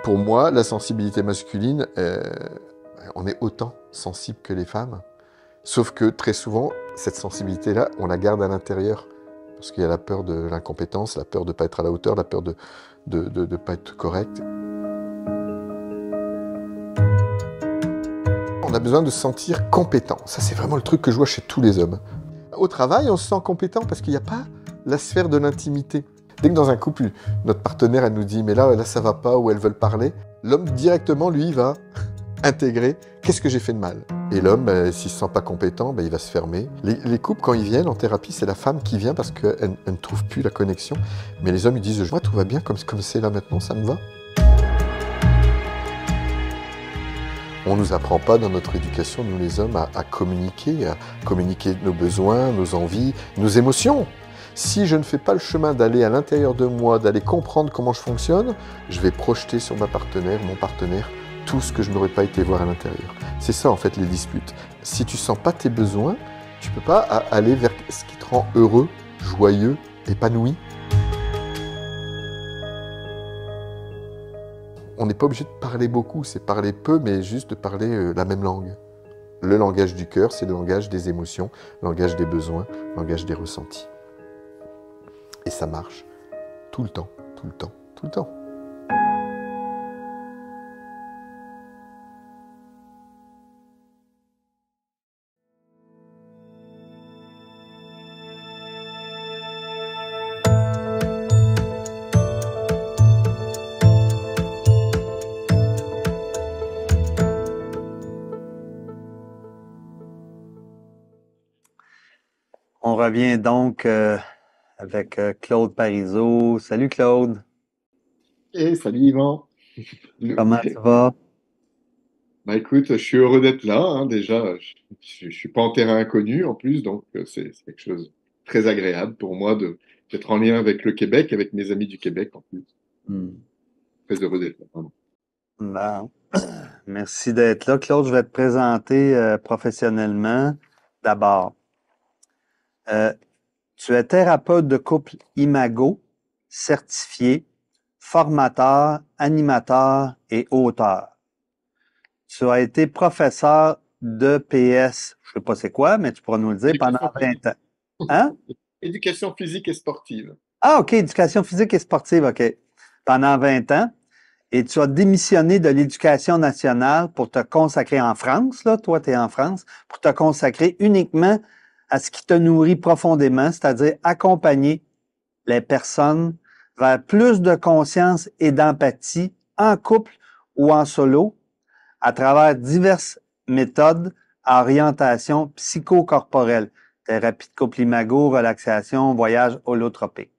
Pour moi, la sensibilité masculine, on est autant sensible que les femmes. Sauf que très souvent, cette sensibilité-là, on la garde à l'intérieur. Parce qu'il y a la peur de l'incompétence, la peur de ne pas être à la hauteur, la peur de ne pas être correct. On a besoin de se sentir compétent. Ça, c'est vraiment le truc que je vois chez tous les hommes. Au travail, on se sent compétent parce qu'il n'y a pas la sphère de l'intimité. Dès que dans un couple, notre partenaire, elle nous dit « mais là, ça va pas » ou « elles veulent parler », l'homme, directement, lui, va intégrer « qu'est-ce que j'ai fait de mal ?» Et l'homme, s'il ne se sent pas compétent, il va se fermer. Les couples, quand ils viennent en thérapie, c'est la femme qui vient parce qu'elle ne trouve plus la connexion. Mais les hommes, ils disent « moi, tout va bien comme c'est là maintenant, ça me va ». On ne nous apprend pas dans notre éducation, nous les hommes, à communiquer nos besoins, nos envies, nos émotions. Si je ne fais pas le chemin d'aller à l'intérieur de moi, d'aller comprendre comment je fonctionne, je vais projeter sur ma partenaire, mon partenaire, tout ce que je n'aurais pas été voir à l'intérieur. C'est ça en fait les disputes. Si tu sens pas tes besoins, tu peux pas aller vers ce qui te rend heureux, joyeux, épanoui. On n'est pas obligé de parler beaucoup, c'est parler peu, mais juste de parler la même langue. Le langage du cœur, c'est le langage des émotions, le langage des besoins, le langage des ressentis. Et ça marche tout le temps, tout le temps, tout le temps. On revient donc avec Claude Parizeau. Salut Claude. Salut Yvan. Comment tu vas? Bah écoute, je suis heureux d'être là, hein, déjà. Je suis pas en terrain inconnu en plus, donc c'est quelque chose de très agréable pour moi d'être en lien avec le Québec, avec mes amis du Québec en plus. Hmm. Très heureux d'être là, vraiment. Bon. Merci d'être là. Claude, je vais te présenter professionnellement. D'abord, euh, tu es thérapeute de couple Imago, certifié, formateur, animateur et auteur. Tu as été professeur de PS, je sais pas c'est quoi, mais tu pourras nous le dire, pendant Éducation 20 physique, ans. Hein? éducation physique et sportive. Ah, OK, éducation physique et sportive, OK. Pendant 20 ans. Et tu as démissionné de l'éducation nationale pour te consacrer en France, là, toi, tu es en France, pour te consacrer uniquement à ce qui te nourrit profondément, c'est-à-dire accompagner les personnes vers plus de conscience et d'empathie en couple ou en solo à travers diverses méthodes à orientation psychocorporelle, thérapie de couple imago, relaxation, voyage holotropique.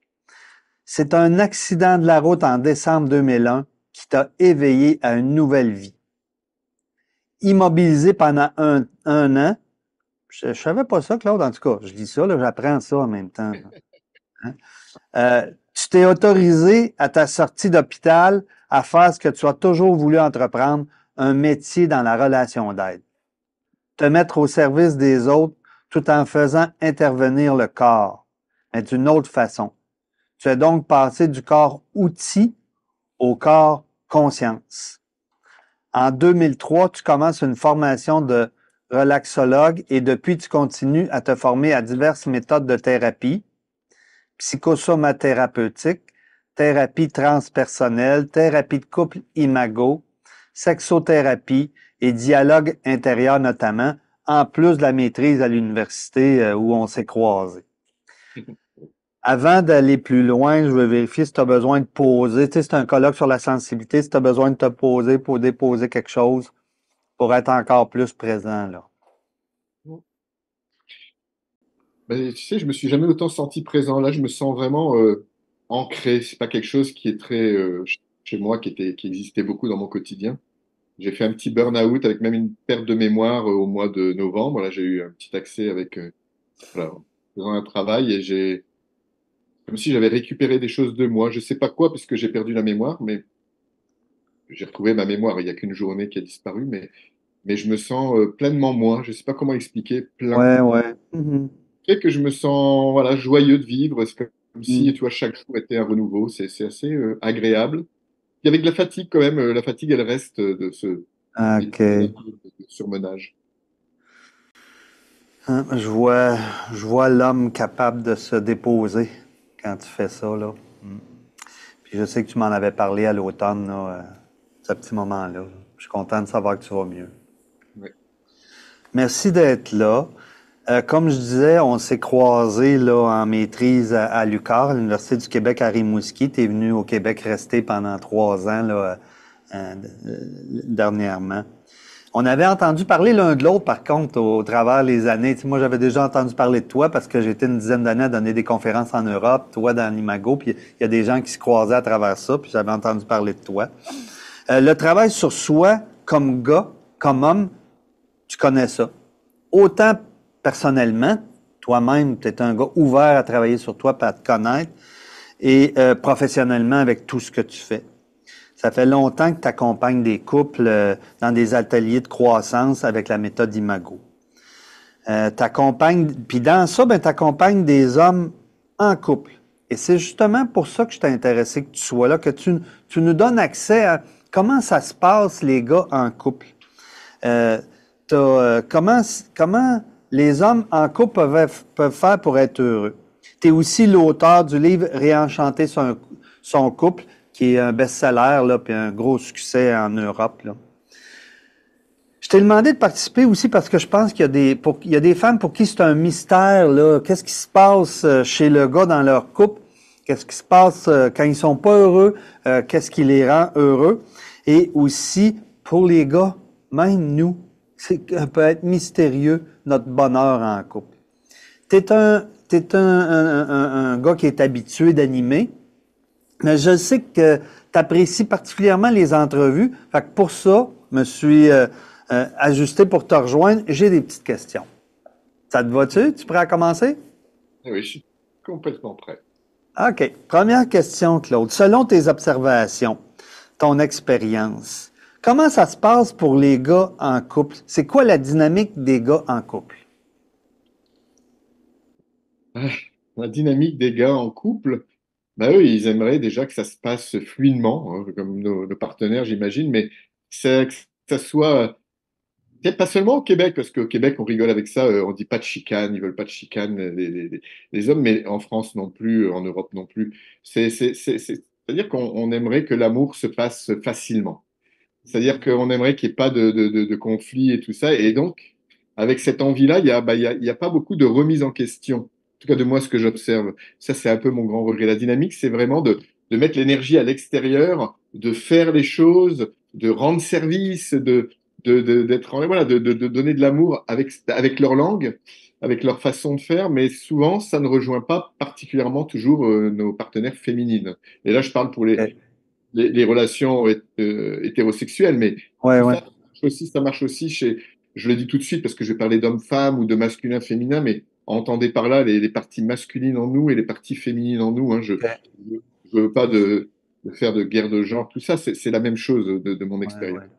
C'est un accident de la route en décembre 2001 qui t'a éveillé à une nouvelle vie. Immobilisé pendant un an, je savais pas ça, Claude, en tout cas, je dis ça, là, j'apprends ça en même temps. Hein? Tu t'es autorisé à ta sortie d'hôpital à faire ce que tu as toujours voulu entreprendre, un métier dans la relation d'aide. Te mettre au service des autres tout en faisant intervenir le corps, mais d'une autre façon. Tu es donc passé du corps outil au corps conscience. En 2003, tu commences une formation de relaxologue et depuis, tu continues à te former à diverses méthodes de thérapie, psychosomathérapeutique, thérapie transpersonnelle, thérapie de couple imago, sexothérapie et dialogue intérieur notamment, en plus de la maîtrise à l'université où on s'est croisés. Avant d'aller plus loin, je veux vérifier si tu as besoin de poser. Tu sais, c'est un colloque sur la sensibilité. Si tu as besoin de te poser pour déposer quelque chose pour être encore plus présent, là. Ben, tu sais, je me suis jamais autant senti présent. Là, je me sens vraiment ancré. C'est pas quelque chose qui est très chez moi, qui existait beaucoup dans mon quotidien. J'ai fait un petit burn-out avec même une perte de mémoire au mois de novembre. Là, j'ai eu un petit accès avec voilà, en faisant un travail et j'ai comme si j'avais récupéré des choses de moi. Je sais pas quoi parce que j'ai perdu la mémoire, mais j'ai retrouvé ma mémoire. Il y a qu'une journée qui a disparu, mais je me sens pleinement moi. Je sais pas comment expliquer plein. Ouais, ouais. Mhm. Fait que je me sens voilà joyeux de vivre. C'est comme si Mhm. tu vois chaque jour était un renouveau. C'est assez agréable. avec de la fatigue quand même. La fatigue, elle reste de ce OK. métier de surmenage. Hein, je vois l'homme capable de se déposer quand tu fais ça, là. Puis je sais que tu m'en avais parlé à l'automne, là, ce petit moment-là. Je suis content de savoir que tu vas mieux. Ouais. Merci d'être là. Comme je disais, on s'est croisés là, en maîtrise à l'UQAR, à l'Université du Québec à Rimouski. Tu es venu au Québec rester pendant 3 ans là, dernièrement. On avait entendu parler l'un de l'autre, par contre, au travers les années. Tu sais, moi, j'avais déjà entendu parler de toi parce que j'étais une dizaine d'années à donner des conférences en Europe, toi dans l'Imago, puis il y a des gens qui se croisaient à travers ça, puis j'avais entendu parler de toi. Le travail sur soi, comme gars, comme homme, tu connais ça. Autant personnellement, toi-même, tu es un gars ouvert à travailler sur toi, et à te connaître, et professionnellement avec tout ce que tu fais. Ça fait longtemps que tu accompagnes des couples dans des ateliers de croissance avec la méthode Imago. Puis dans ça, tu accompagnes des hommes en couple. Et c'est justement pour ça que je t'ai intéressé que tu sois là, que tu nous donnes accès à comment ça se passe, les gars en couple. Comment les hommes en couple peuvent faire pour être heureux. Tu es aussi l'auteur du livre Réenchanter son couple, qui est un best-seller, là, puis un gros succès en Europe, là. Je t'ai demandé de participer aussi parce que je pense qu'il y a des femmes pour qui c'est un mystère, là. Qu'est-ce qui se passe chez le gars dans leur couple? Qu'est-ce qui se passe quand ils sont pas heureux? Qu'est-ce qui les rend heureux? Et aussi, pour les gars, même nous, ça peut être mystérieux, notre bonheur en couple. T'es un gars qui est habitué d'animer, mais je sais que tu apprécies particulièrement les entrevues. Fait que pour ça, je me suis ajusté pour te rejoindre. J'ai des petites questions. Ça te va-tu? Tu es prêt à commencer? Oui, je suis complètement prêt. OK. Première question, Claude. Selon tes observations, ton expérience, comment ça se passe pour les gars en couple? C'est quoi la dynamique des gars en couple? Ah, la dynamique des gars en couple, bah eux, ils aimeraient déjà que ça se passe fluidement, hein, comme nos partenaires, j'imagine, mais que ça soit, peut-être pas seulement au Québec, parce qu'au Québec, on rigole avec ça, on dit pas de chicane, ils veulent pas de chicane, les hommes, mais en France non plus, en Europe non plus. C'est-à-dire qu'on aimerait que l'amour se passe facilement. C'est-à-dire qu'on aimerait qu'il n'y ait pas de conflit et tout ça. Et donc, avec cette envie-là, il y a pas beaucoup de remise en question. En tout cas, de moi, ce que j'observe. Ça, c'est un peu mon grand regret. La dynamique, c'est vraiment de mettre l'énergie à l'extérieur, de faire les choses, de rendre service, d'être, voilà, de donner de l'amour avec leur langue, avec leur façon de faire. Mais souvent, ça ne rejoint pas particulièrement toujours nos partenaires féminines. Et là, je parle pour OK. les relations hétérosexuelles, mais Ouais, tout ouais. ça marche aussi chez, je le dis tout de suite parce que je vais parler d'homme-femme ou de masculin-féminin, mais entendez par là les parties masculines en nous et les parties féminines en nous. Hein. OK. Je veux pas de faire de guerre de genre, tout ça, c'est la même chose de mon Ouais, expérience. ouais.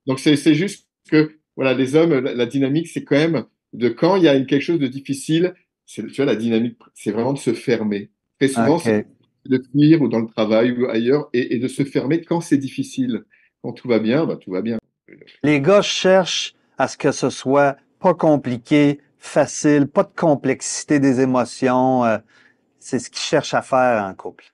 Donc c'est juste que voilà, les hommes, la dynamique, c'est quand même de quand il y a quelque chose de difficile, tu vois, la dynamique, c'est vraiment de se fermer. Très souvent, c'est OK. de fuir ou dans le travail ou ailleurs et de se fermer quand c'est difficile. Quand tout va bien, bah, tout va bien. Les gars cherchent à ce que ce soit pas compliqué, facile, pas de complexité des émotions. C'est ce qu'ils cherchent à faire en couple.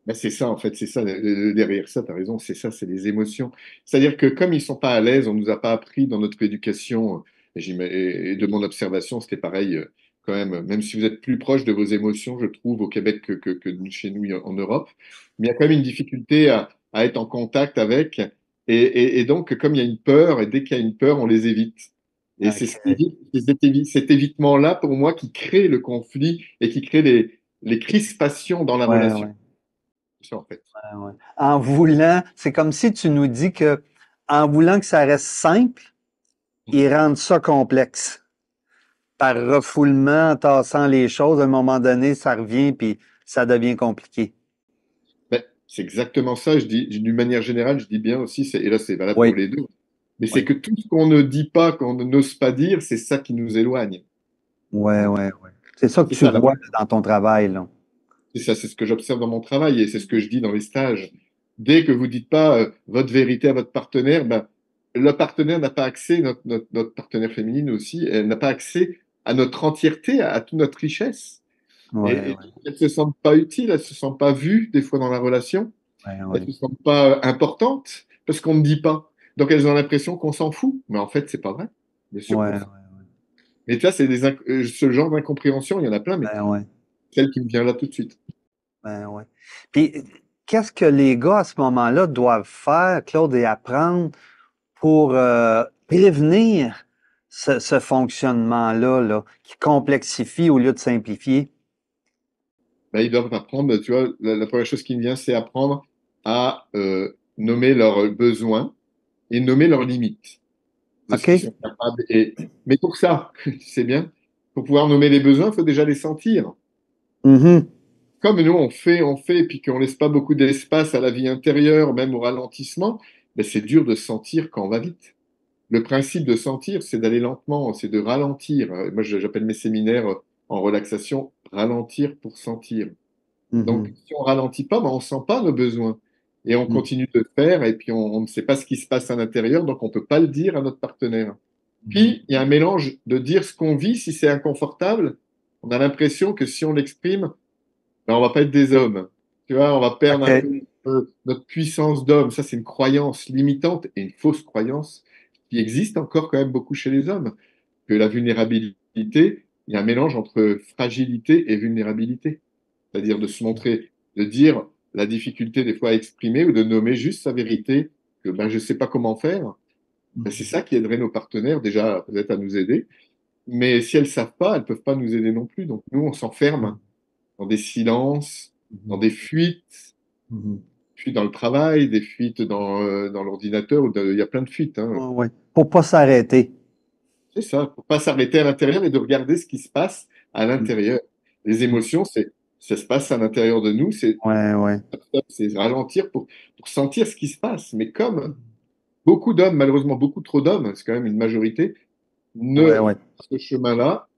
Bah, c'est ça, en fait, c'est ça, derrière ça, tu as raison, c'est ça, c'est les émotions. C'est-à-dire que comme ils sont pas à l'aise, on nous a pas appris dans notre éducation, et de mon observation, c'était pareil, quand même, même si vous êtes plus proche de vos émotions, je trouve, au Québec que chez nous en Europe, mais il y a quand même une difficulté à être en contact avec, et donc, comme il y a une peur, et dès qu'il y a une peur, on les évite. Et c'est ce qui OK. évite, c'est cet évitement-là, pour moi, qui crée le conflit et qui crée les crispations dans la Ouais, relation. ouais, Ça, en fait. ouais, ouais. En voulant, c'est comme si tu nous dis que en voulant que ça reste simple, ils rendent ça complexe. Par refoulement, en tassant les choses, à un moment donné, ça revient puis ça devient compliqué. Ben, c'est exactement ça. Je dis, d'une manière générale, je dis bien aussi, et là c'est valable pour Oui, les deux, mais c'est oui. que tout ce qu'on ne dit pas, qu'on n'ose pas dire, c'est ça qui nous éloigne. Ouais, Hein. ouais, ouais. C'est ça que C'est tu ça, vois là, dans ton travail, là. c'est ça, c'est ce que j'observe dans mon travail et c'est ce que je dis dans les stages. dès que vous dites pas votre vérité à votre partenaire, ben, le partenaire n'a pas accès, notre partenaire féminine aussi, elle n'a pas accès à notre entièreté, à toute notre richesse. Ouais, Et ouais, elles ne se sentent pas utiles, elles ne se sentent pas vues des fois dans la relation, ouais, elles ne ouais. se sentent pas importantes parce qu'on ne dit pas. Donc elles ont l'impression qu'on s'en fout, mais en fait, c'est pas vrai. Bien sûr qu'on Ouais, s'en fout. Mais ça, ce genre d'incompréhension, il y en a plein, mais ben ouais, celle qui me vient là tout de suite. ben ouais. Puis, qu'est-ce que les gars à ce moment-là doivent faire, Claude, et apprendre pour prévenir ce fonctionnement-là, là, qui complexifie au lieu de simplifier? Ben, ils doivent apprendre, tu vois, la première chose qui me vient, c'est apprendre à nommer leurs besoins et nommer leurs limites de ce qu'ils OK? sont capables. Mais pour ça, c'est bien, pour pouvoir nommer les besoins, il faut déjà les sentir. Mhm. Comme nous, on fait, et puis qu'on laisse pas beaucoup d'espace à la vie intérieure, même au ralentissement, ben c'est dur de sentir quand on va vite. Le principe de sentir, c'est d'aller lentement, c'est de ralentir. Moi, j'appelle mes séminaires en relaxation ralentir pour sentir. Donc, Mhm. si on ralentit pas, ben, on sent pas nos besoins. Et on Mhm. continue de faire, et puis on ne sait pas ce qui se passe à l'intérieur, donc on peut pas le dire à notre partenaire. Mhm. Puis, il y a un mélange de dire ce qu'on vit, si c'est inconfortable, on a l'impression que si on l'exprime, ben, on va pas être des hommes. Tu vois, on va perdre un OK. peu notre puissance d'homme. Ça, c'est une croyance limitante et une fausse croyance qui existe encore quand même beaucoup chez les hommes. Que la vulnérabilité, il y a un mélange entre fragilité et vulnérabilité. C'est-à-dire de se montrer, de dire la difficulté des fois à exprimer ou de nommer juste sa vérité, que ben, je ne sais pas comment faire. Ben, c'est Mhm. ça qui aiderait nos partenaires déjà peut-être à nous aider. Mais si elles ne savent pas, elles ne peuvent pas nous aider non plus. Donc nous, on s'enferme dans des silences, dans Mhm. des fuites, Mhm. fuites dans le travail, des fuites dans l'ordinateur, il y a plein de fuites. Hein. Ouais, ouais. Pour pas s'arrêter. C'est ça, pour pas s'arrêter à l'intérieur et de regarder ce qui se passe à Mhm. l'intérieur. Les émotions, ça se passe à l'intérieur de nous, Ouais, ouais. c'est ralentir pour sentir ce qui se passe. Mais comme beaucoup d'hommes, malheureusement beaucoup trop d'hommes, c'est quand même une majorité, Ouais, ne ouais. ce chemin-là,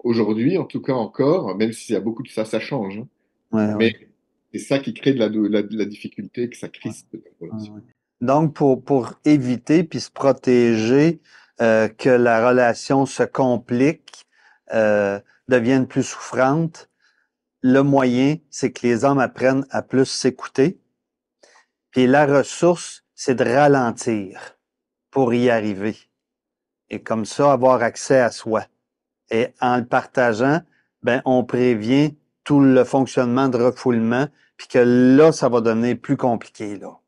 aujourd'hui, en tout cas encore, même s'il y a beaucoup de ça, ça change. Hein. Ouais, Mais ouais. c'est ça qui crée de la difficulté, que ça Ouais, crispe la ouais, relation. ouais. Donc, pour éviter puis se protéger que la relation se complique, euh, devienne plus souffrante, le moyen, c'est que les hommes apprennent à plus s'écouter. Puis la ressource, c'est de ralentir pour y arriver. Et comme ça, avoir accès à soi. Et en le partageant, ben, on prévient tout le fonctionnement de refoulement, puis que là, ça va devenir plus compliqué, là.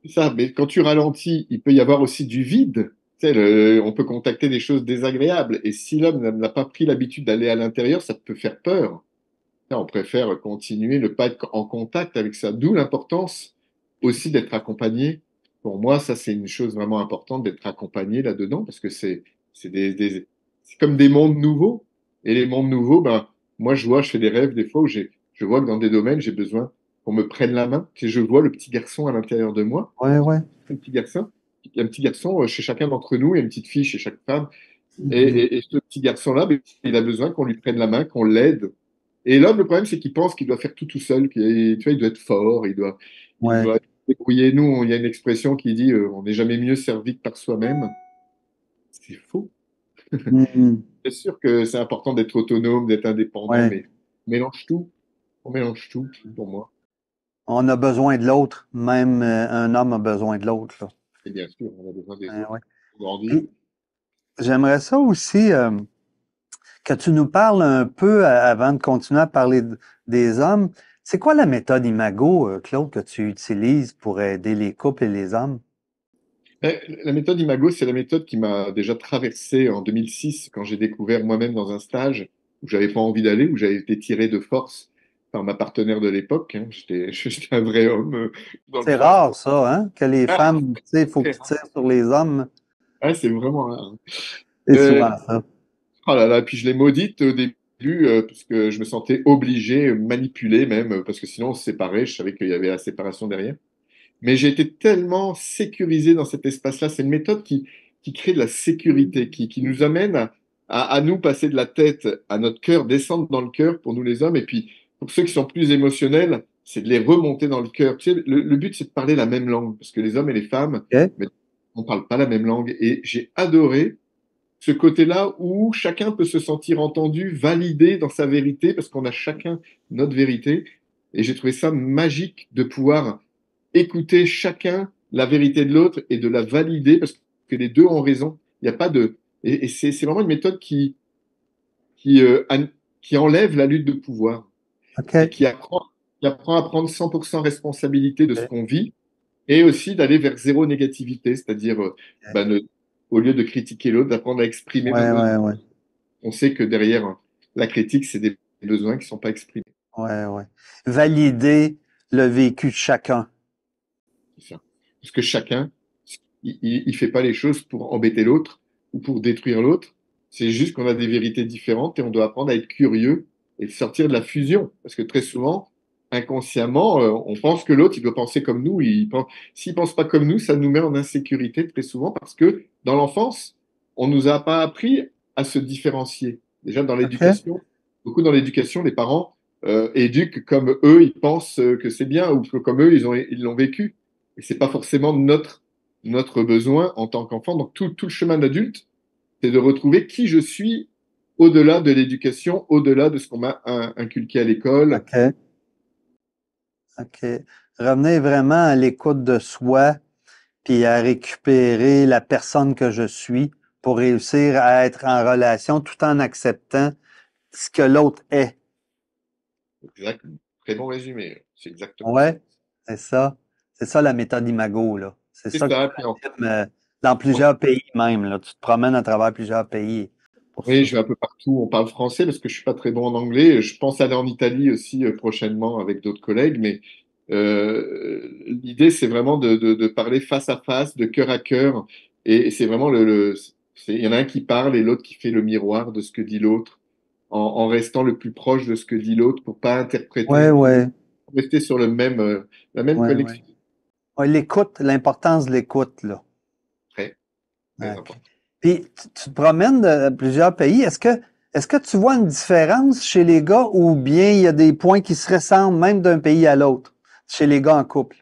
C'est ça, mais quand tu ralentis, il peut y avoir aussi du vide. Tu sais, on peut contacter des choses désagréables. Et si l'homme n'a pas pris l'habitude d'aller à l'intérieur, ça peut faire peur. Là, on préfère continuer, ne pas être en contact avec ça. D'où l'importance aussi d'être accompagné. Pour moi, ça, c'est une chose vraiment importante d'être accompagné là-dedans parce que c'est comme des mondes nouveaux. Et les mondes nouveaux, ben, moi, je fais des rêves des fois où je vois que dans des domaines, j'ai besoin qu'on me prenne la main. Tu sais, je vois le petit garçon à l'intérieur de moi, Ouais, ouais. un petit garçon. Il y a un petit garçon chez chacun d'entre nous et une petite fille chez chaque femme. Et, Mhm. et ce petit garçon-là, ben, il a besoin qu'on lui prenne la main, qu'on l'aide. Et l'homme, le problème, c'est qu'il pense qu'il doit faire tout seul. Tu vois, il doit être fort, il Ouais. doit se débrouiller. Nous, il y a une expression qui dit on n'est jamais mieux servi que par soi-même. C'est faux. Mhm. C'est sûr que c'est important d'être autonome, d'être indépendant, Ouais. mais on mélange tout. On mélange tout, pour moi. On a besoin de l'autre. Même un homme a besoin de l'autre, là. Et bien sûr, on a besoin des Ouais, autres ouais. pour grandir. Puis, j'aimerais ça aussi que tu nous parles un peu avant de continuer à parler des hommes. C'est quoi la méthode Imago, Claude, que tu utilises pour aider les couples et les hommes? La méthode Imago, c'est la méthode qui m'a déjà traversé en 2006 quand j'ai découvert moi-même dans un stage où j'avais pas envie d'aller, où j'avais été tiré de force par ma partenaire de l'époque. Hein. J'étais un vrai homme dans le C'est sens. rare, ça, hein? Que les Ah, femmes, tu sais, il faut très qu'ils rare. tirent sur les hommes. Ah, c'est vraiment rare. C'est Euh, souvent ça. oh là là, puis je l'ai maudite au début parce que je me sentais obligé, manipulé même, parce que sinon on se séparait, je savais qu'il y avait la séparation derrière. Mais j'ai été tellement sécurisé dans cet espace-là. C'est une méthode qui crée de la sécurité, qui nous amène à nous passer de la tête à notre cœur, descendre dans le cœur pour nous les hommes. Et puis, pour ceux qui sont plus émotionnels, c'est de les remonter dans le cœur. Tu sais, le but, c'est de parler la même langue, parce que les hommes et les femmes, OK. mais on parle pas la même langue. Et j'ai adoré ce côté-là où chacun peut se sentir entendu, validé dans sa vérité, parce qu'on a chacun notre vérité. Et j'ai trouvé ça magique de pouvoir écouter chacun la vérité de l'autre et de la valider, parce que les deux ont raison. Il n'y a pas de... Et c'est vraiment une méthode qui, euh, an- qui enlève la lutte de pouvoir et OK. qui apprend à prendre 100% responsabilité de ce qu'on vit et aussi d'aller vers zéro négativité, c'est-à-dire au lieu de critiquer l'autre, d'apprendre à exprimer nos Ouais, besoins. ouais, ouais. On sait que derrière la critique, c'est des besoins qui ne sont pas exprimés. Ouais, ouais. Valider le vécu de chacun. C'est ça. Parce que chacun, il fait pas les choses pour embêter l'autre ou pour détruire l'autre. C'est juste qu'on a des vérités différentes et on doit apprendre à être curieux et sortir de la fusion. Parce que très souvent, inconsciemment, on pense que l'autre, il doit penser comme nous. S'il pense pas comme nous, ça nous met en insécurité très souvent parce que dans l'enfance, on nous a pas appris à se différencier. Déjà dans OK? l'éducation, beaucoup dans l'éducation, les parents éduquent comme eux, ils pensent que c'est bien ou que comme eux, ils l'ont vécu. Et c'est pas forcément notre besoin en tant qu'enfant. Donc tout le chemin d'adulte, c'est de retrouver qui je suis au-delà de l'éducation, au-delà de ce qu'on m'a inculqué à l'école. OK. OK. Revenez vraiment à l'écoute de soi, puis à récupérer la personne que je suis pour réussir à être en relation tout en acceptant ce que l'autre est. Exact. Très bon résumé. C'est exactement ça. Ouais, c'est ça. C'est ça la méthode Imago, là. C'est C'est ça que tu ça. Puis animes dans plusieurs pays même, là. Tu te promènes à travers plusieurs pays pour oui, ça. je vais un peu partout. On parle français parce que je suis pas très bon en anglais. Je pense aller en Italie aussi prochainement avec d'autres collègues, mais l'idée c'est vraiment de parler face à face, de cœur à cœur, et c'est vraiment il y en a un qui parle et l'autre qui fait le miroir de ce que dit l'autre, en restant le plus proche de ce que dit l'autre pour pas Ouais, interpréter, ouais, pour rester sur la même ouais, ouais. connexion. Ouais, l'écoute, l'importance de l'écoute, là. Très, très OK. important. Puis, tu te promènes de plusieurs pays. Est-ce que tu vois une différence chez les gars ou bien il y a des points qui se ressemblent même d'un pays à l'autre chez les gars en couple?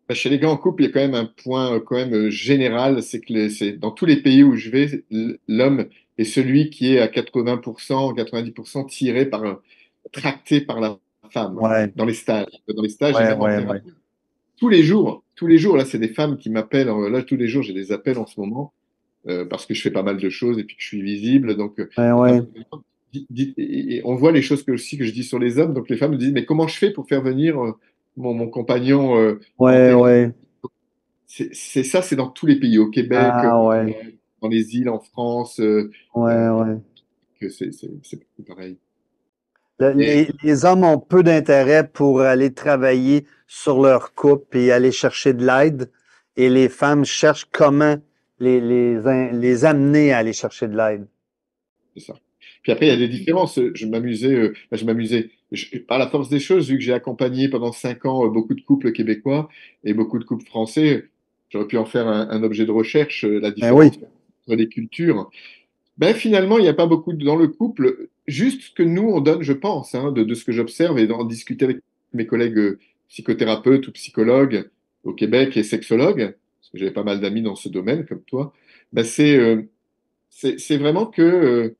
Bah, chez les gars en couple, il y a quand même un point quand même général, c'est que c'est dans tous les pays où je vais, l'homme est celui qui est à 80%, 90% tiré tracté par la femme Ouais, dans les stages. Dans les stages et ouais, même en ouais, ouais. thérapie. Tous les jours, là, c'est des femmes qui m'appellent. Là, tous les jours, j'ai des appels en ce moment parce que je fais pas mal de choses et puis que je suis visible. Donc, Ouais, les femmes, ouais. et on voit les choses aussi que je dis sur les hommes. Donc, les femmes me disent, mais comment je fais pour faire venir mon compagnon en Ouais, thérapie? ouais. C'est ça, c'est dans tous les pays, au Québec, Ah, ouais. dans les îles, en France, Ouais, ouais. que c'est pareil. Et Les hommes ont peu d'intérêt pour aller travailler sur leur couple et aller chercher de l'aide. Et les femmes cherchent comment les amener à aller chercher de l'aide. c'est ça. Puis après, il y a des différences. Je m'amusais. Par la force des choses, vu que j'ai accompagné pendant 5 ans beaucoup de couples québécois et beaucoup de couples français, j'aurais pu en faire un objet de recherche, la Ben oui. différence entre les cultures. Ben, finalement, il n'y a pas beaucoup dans le couple. Juste ce que nous, on donne, je pense, hein, de ce que j'observe et d'en discuter avec mes collègues psychothérapeutes ou psychologues au Québec et sexologues, parce que j'avais pas mal d'amis dans ce domaine, comme toi, ben, c'est vraiment que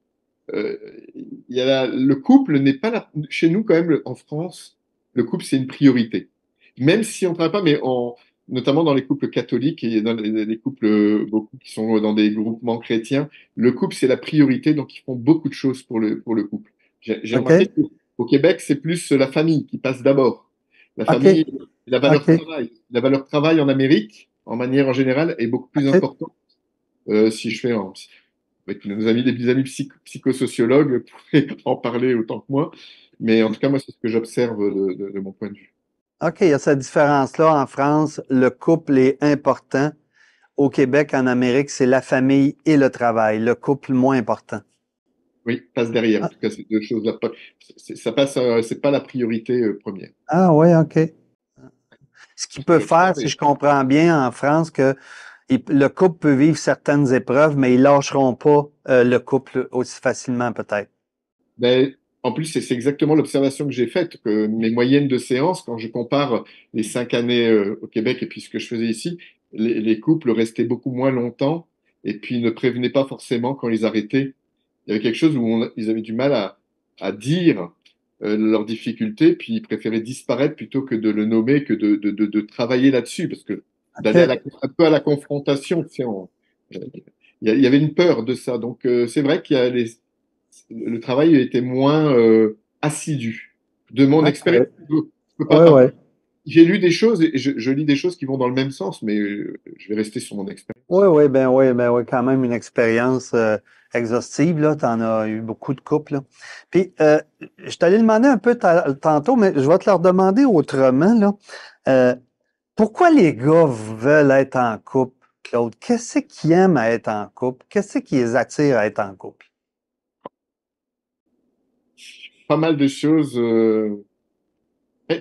euh, le couple n'est pas chez nous quand même en France, le couple c'est une priorité. Même si on ne travaille pas, notamment dans les couples catholiques et dans les couples beaucoup qui sont dans des groupements chrétiens, le couple c'est la priorité, donc ils font beaucoup de choses pour le couple. J'ai remarqué OK? qu'au Québec c'est plus la famille qui passe d'abord. La famille, OK? la valeur OK? travail. La valeur travail en Amérique, en manière en général, est beaucoup plus OK? importante. Si je fais avec nos amis, des amis psychosociologues pourraient en parler autant que moi. Mais en tout cas, moi, c'est ce que j'observe de mon point de vue. OK, il y a cette différence-là en France. Le couple est important. Au Québec, en Amérique, c'est la famille et le travail. Le couple moins important. Oui, passe derrière. En Ah, tout cas, ces deux choses-là, ça passe, c'est pas la priorité première. ah ouais, OK. Ce qui C'est ce que peut j'observe. faire, si je comprends bien, en France, que le couple peut vivre certaines épreuves, mais ils lâcheront pas le couple aussi facilement, peut-être. Ben, En plus, c'est exactement l'observation que j'ai faite, que mes moyennes de séances, quand je compare les 5 années au Québec et puis ce que je faisais ici, les couples restaient beaucoup moins longtemps et puis ne prévenaient pas forcément quand ils arrêtaient. Il y avait quelque chose où ils avaient du mal à dire leurs difficultés, puis ils préféraient disparaître plutôt que de le nommer, que de travailler là-dessus, parce que d'aller OK. un peu à la confrontation, tu sais, il y avait une peur de ça. Donc, c'est vrai qu'il y a le travail était moins assidu. De mon expérience, OK. je peux pas Ouais, parler. ouais. J'ai lu des choses et je lis des choses qui vont dans le même sens, mais je vais rester sur mon expérience. Oui, ben oui, quand même une expérience exhaustive, là. T'en as eu beaucoup de couples, là. Puis, je t'allais demander un peu tantôt, mais je vais te le redemander autrement, là. Euh, Pourquoi les gars veulent être en couple, Claude? Qu'est-ce qu'ils aiment à être en couple? Qu'est-ce qui les attire à être en couple? Pas mal de choses.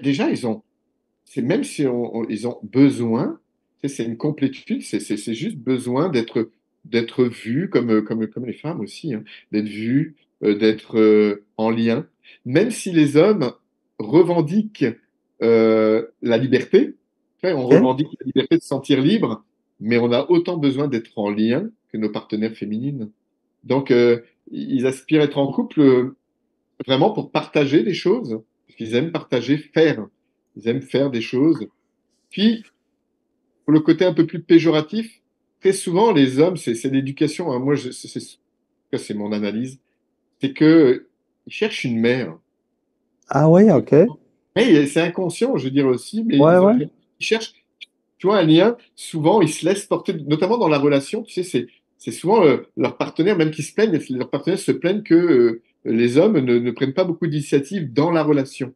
Déjà, c'est même si ils ont besoin, tu sais, c'est une complétude, c'est juste besoin d'être vu comme les femmes aussi, hein, d'être vu, d'être en lien. Même si les hommes revendiquent la liberté, tu sais, on OK? revendique la liberté de se sentir libre, mais on a autant besoin d'être en lien que nos partenaires féminines. Donc, ils aspirent à être en couple vraiment pour partager des choses, parce qu'ils aiment partager, faire. Ils aiment faire des choses. Puis, pour le côté un peu plus péjoratif, très souvent, les hommes, c'est l'éducation, hein. Moi, c'est mon analyse, c'est que ils cherchent une mère. Ah oui, OK. Mais c'est inconscient, je veux dire aussi, mais Ouais, ouais. ils cherchent, tu vois, un lien. Souvent, ils se laissent porter, notamment dans la relation, tu sais, c'est souvent leurs partenaires, même qui se plaignent, leurs partenaires se plaignent que les hommes ne prennent pas beaucoup d'initiatives dans la relation.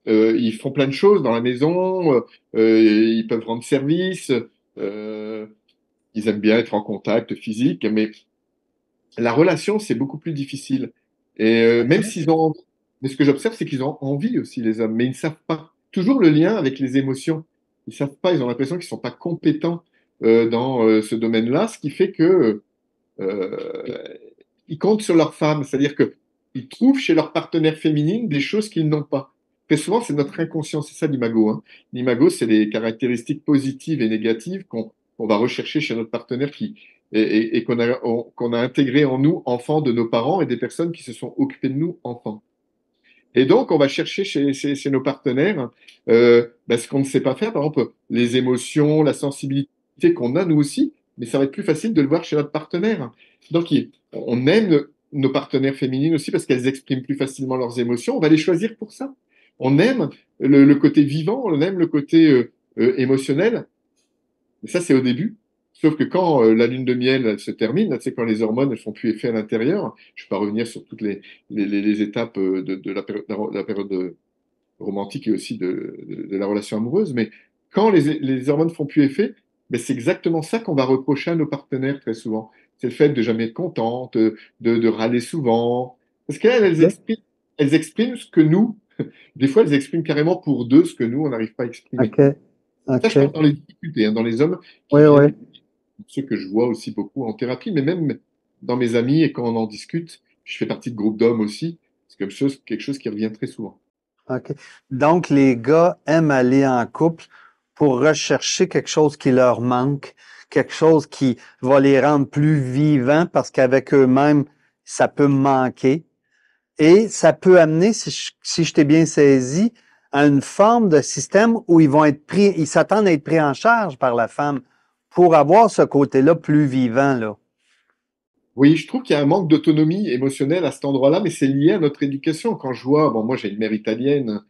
Ils font plein de choses dans la maison, ils peuvent rendre service, euh, ils aiment bien être en contact physique, mais la relation, c'est beaucoup plus difficile. Et même OK. s'ils ont envie, mais ce que j'observe, c'est qu'ils ont envie aussi, les hommes, mais ils ne savent pas. Toujours le lien avec les émotions. Ils ne savent pas, ils ont l'impression qu'ils ne sont pas compétents dans ce domaine-là, ce qui fait que euh, ils comptent sur leur femme, c'est-à-dire que ils trouvent chez leur partenaire féminine des choses qu'ils n'ont pas. Très souvent, c'est notre inconscient, c'est ça l'imago, hein. L'imago, c'est les caractéristiques positives et négatives qu'on va rechercher chez notre partenaire et qu'on a intégré en nous, enfants de nos parents et des personnes qui se sont occupées de nous, enfants. Et donc, on va chercher chez nos partenaires ce qu'on ne sait pas faire, par exemple, les émotions, la sensibilité qu'on a nous aussi, mais ça va être plus facile de le voir chez notre partenaire. Donc, on aime nos partenaires féminines aussi parce qu'elles expriment plus facilement leurs émotions. On va les choisir pour ça. On aime le côté vivant, on aime le côté émotionnel. Mais ça, c'est au début. Sauf que quand la lune de miel elle se termine, c'est quand les hormones ne font plus effet à l'intérieur. Je ne vais pas revenir sur toutes les étapes de la période romantique et aussi de la relation amoureuse, mais quand les hormones font plus effet, ben c'est exactement ça qu'on va reprocher à nos partenaires très souvent. C'est le fait de jamais être contente, de râler souvent. Parce qu'elles, elles expriment ce que nous, des fois, elles expriment carrément pour deux ce que nous, on n'arrive pas à exprimer. OK. Ça, je parle OK. dans les difficultés, hein, dans les hommes qui Oui, viennent, oui. ceux que je vois aussi beaucoup en thérapie, mais même dans mes amis et quand on en discute, je fais partie de groupes d'hommes aussi, c'est quelque chose qui revient très souvent. OK. Donc, les gars aiment aller en couple pour rechercher quelque chose qui leur manque, quelque chose qui va les rendre plus vivants parce qu'avec eux-mêmes, ça peut manquer. Et ça peut amener, si je t'ai bien saisi, à une forme de système où ils vont être pris, ils s'attendent à être pris en charge par la femme pour avoir ce côté-là plus vivant, là. Oui, je trouve qu'il y a un manque d'autonomie émotionnelle à cet endroit-là, mais c'est lié à notre éducation. Quand je vois, bon, moi j'ai une mère italienne,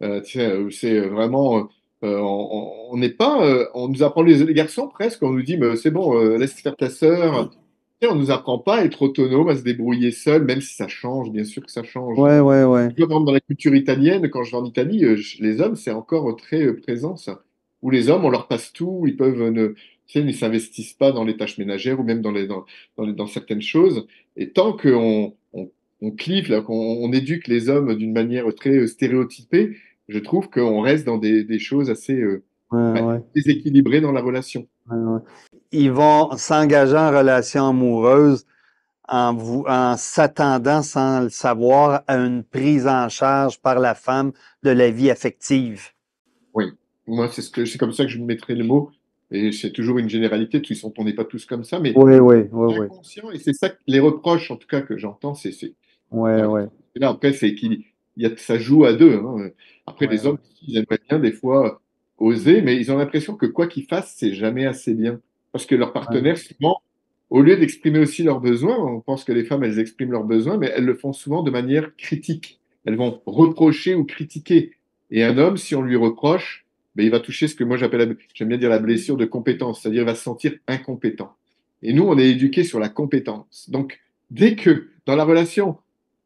tu sais, c'est vraiment, on n'est pas, on nous apprend les garçons presque, on nous dit, mais c'est bon, laisse faire ta sœur. Tu sais, on nous apprend pas à être autonome, à se débrouiller seul, même si ça change, bien sûr que ça change. Ouais, ouais, ouais. Tu vois, par exemple, dans la culture italienne, quand je vais en Italie, les hommes, c'est encore très présent, ça. Où les hommes, on leur passe tout, ils peuvent tu sais, ne s'investissent pas dans les tâches ménagères ou même dans certaines choses. Et tant on clive, là, qu'on éduque les hommes d'une manière très stéréotypée, je trouve qu'on reste dans des choses assez Ouais, bah, ouais, déséquilibrées dans la relation. ouais, ouais. Ils vont s'engager en relation amoureuse en s'attendant sans le savoir à une prise en charge par la femme de la vie affective. Oui. Moi, c'est comme ça que je mettrais le mot. Et c'est toujours une généralité. De toute façon, on n'est pas tous comme ça, mais Oui, oui, oui, oui. inconscient. Et c'est ça, les reproches, en tout cas, que j'entends, c'est Oui, voilà. oui, Et là, après, c'est ça joue à deux, hein. Après, oui, les oui. hommes, ils aimeraient bien des fois oser, mais ils ont l'impression que quoi qu'ils fassent, c'est jamais assez bien. Parce que leur Oui. partenaire, souvent, au lieu d'exprimer aussi leurs besoins, on pense que les femmes, elles expriment leurs besoins, mais elles le font souvent de manière critique. Elles vont reprocher ou critiquer. Et un homme, si on lui reproche, ben, il va toucher ce que moi j'aime bien dire la blessure de compétence, c'est-à-dire il va se sentir incompétent. Et nous, on est éduqués sur la compétence. Donc, dès que dans la relation,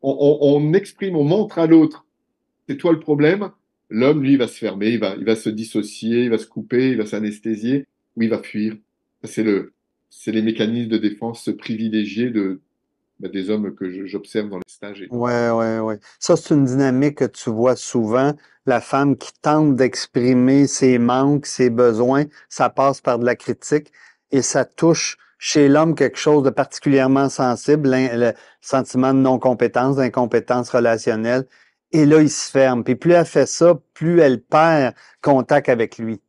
on exprime, on montre à l'autre, c'est toi le problème, l'homme, lui, il va se fermer, il va se dissocier, il va se couper, il va s'anesthésier, ou il va fuir. Ça, c'est les mécanismes de défense privilégiés des hommes que j'observe dans les stages. Ouais, ouais, ouais. Ça, c'est une dynamique que tu vois souvent. La femme qui tente d'exprimer ses manques, ses besoins, ça passe par de la critique et ça touche chez l'homme quelque chose de particulièrement sensible, le sentiment de non-compétence, d'incompétence relationnelle. Et là, il se ferme. Puis plus elle fait ça, plus elle perd contact avec lui.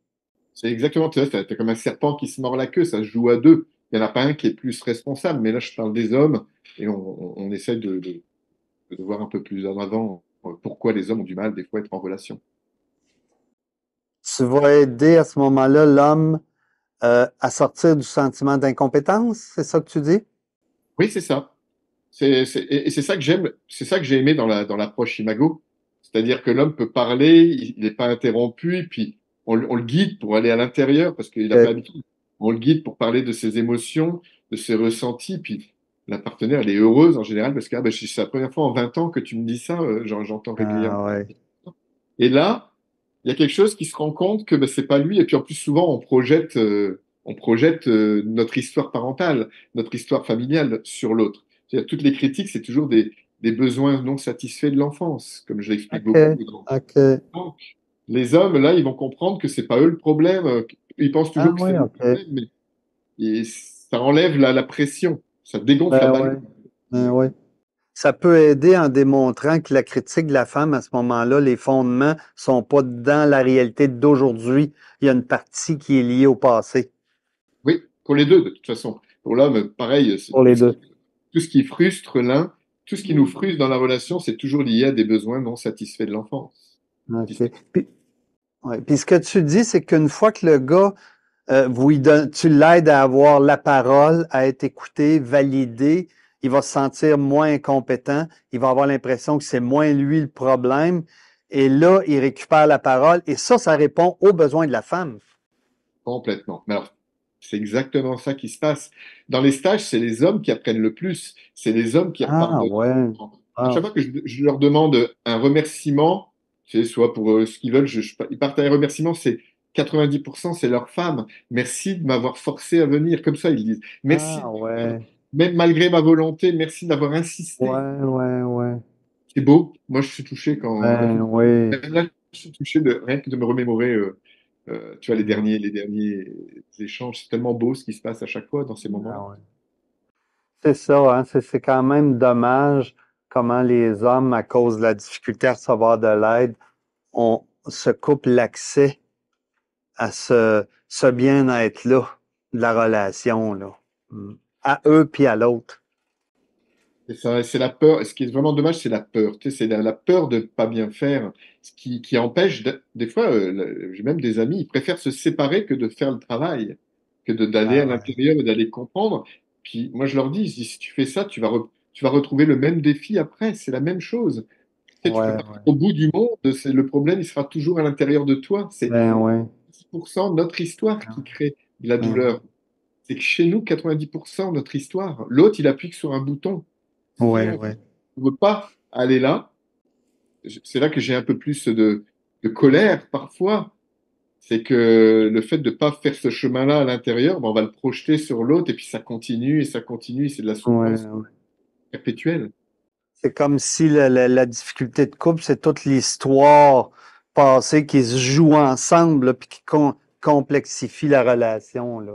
C'est exactement ça. T'as comme un serpent qui se mord la queue, ça se joue à deux. Il n'y en a pas un qui est plus responsable, mais là, je parle des hommes et on essaie de voir un peu plus en avant pourquoi les hommes ont du mal des fois à être en relation. Tu vas aider à ce moment-là l'homme à sortir du sentiment d'incompétence, c'est ça que tu dis? Oui, c'est ça. Et c'est ça que j'aime, c'est ça que j'ai aimé dans l'approche Imago. C'est-à-dire que l'homme peut parler, il n'est pas interrompu, et puis on le guide pour aller à l'intérieur parce qu'il n'a pas Ok. l'habitude. On le guide pour parler de ses émotions, de ses ressentis, puis la partenaire, elle est heureuse en général parce que ah, ben, c'est la première fois en 20 ans que tu me dis ça, j'entends régulièrement. Ah ouais. Et là, il y a quelque chose qui se rend compte que ben, c'est pas lui, et puis en plus souvent on projette notre histoire parentale, notre histoire familiale sur l'autre. C'est-à-dire, toutes les critiques, c'est toujours des besoins non satisfaits de l'enfance, comme je l'explique OK, beaucoup. OK. Donc, les hommes, là, ils vont comprendre que c'est pas eux le problème. Ils pensent Ah toujours que c'est oui, nous le OK. problème, mais ça enlève la pression, ça dégonfle la Ben balle. ouais, ben ouais. Ça peut aider en démontrant que la critique de la femme, à ce moment-là, les fondements sont pas dans la réalité d'aujourd'hui. Il y a une partie qui est liée au passé. Oui, pour les deux, de toute façon. Pour l'homme, pareil, Pour les deux. tout ce qui frustre l'un, tout ce qui nous frustre dans la relation, c'est toujours lié à des besoins non satisfaits de l'enfance. OK. Puis, ouais. Puis ce que tu dis, c'est qu'une fois que le gars, tu l'aides à avoir la parole, à être écouté, validé, il va se sentir moins incompétent, il va avoir l'impression que c'est moins lui le problème, et là, il récupère la parole, et ça répond aux besoins de la femme. Complètement. Mais alors, c'est exactement ça qui se passe. Dans les stages, c'est les hommes qui apprennent le plus. C'est les hommes qui repartent Ah de... ouais. À Ah, chaque fois que je leur demande un remerciement, c'est soit pour ce qu'ils veulent, ils partent à un remerciement, c'est 90%, c'est leur femme. Merci de m'avoir forcé à venir. Comme ça, ils disent. Merci, ah ouais. même malgré ma volonté, merci d'avoir insisté. Ouais, ouais, ouais. C'est beau. Moi, je suis touché quand. Ben oui. Même là, je suis touché rien que de me remémorer, tu vois, les derniers échanges. C'est tellement beau ce qui se passe à chaque fois dans ces moments-là. Ah ouais. C'est ça, hein. C'est quand même dommage comment les hommes, à cause de la difficulté à recevoir de l'aide, on se coupe l'accès à ce bien-être-là de la relation, là. Mm. À eux puis à l'autre. C'est ça, c'est la peur. Ce qui est vraiment dommage, c'est la peur. Tu sais, c'est la peur de pas bien faire, ce qui empêche. Des fois, j'ai même des amis, ils préfèrent se séparer que de faire le travail, que d'aller Ah à ouais. l'intérieur et d'aller comprendre. Puis moi, je leur dis, si tu fais ça, tu vas retrouver le même défi après. C'est la même chose. Tu sais, tu peux Ouais, partir ouais. au bout du monde. Le problème, il sera toujours à l'intérieur de toi. C'est Ben ouais. 10% de notre histoire qui crée de la Ben ouais. douleur. C'est que chez nous, 90% de notre histoire. L'autre, il appuie que sur un bouton. Si Ouais, on ouais. ne veut pas aller là, c'est là que j'ai un peu plus de colère parfois. C'est que le fait de ne pas faire ce chemin-là à l'intérieur, ben, on va le projeter sur l'autre et puis ça continue et ça continue. C'est de la Ouais, souffrance ouais. perpétuelle. C'est comme si la difficulté de couple, c'est toute l'histoire passée qui se joue ensemble, là, puis qui complexifie la relation, là.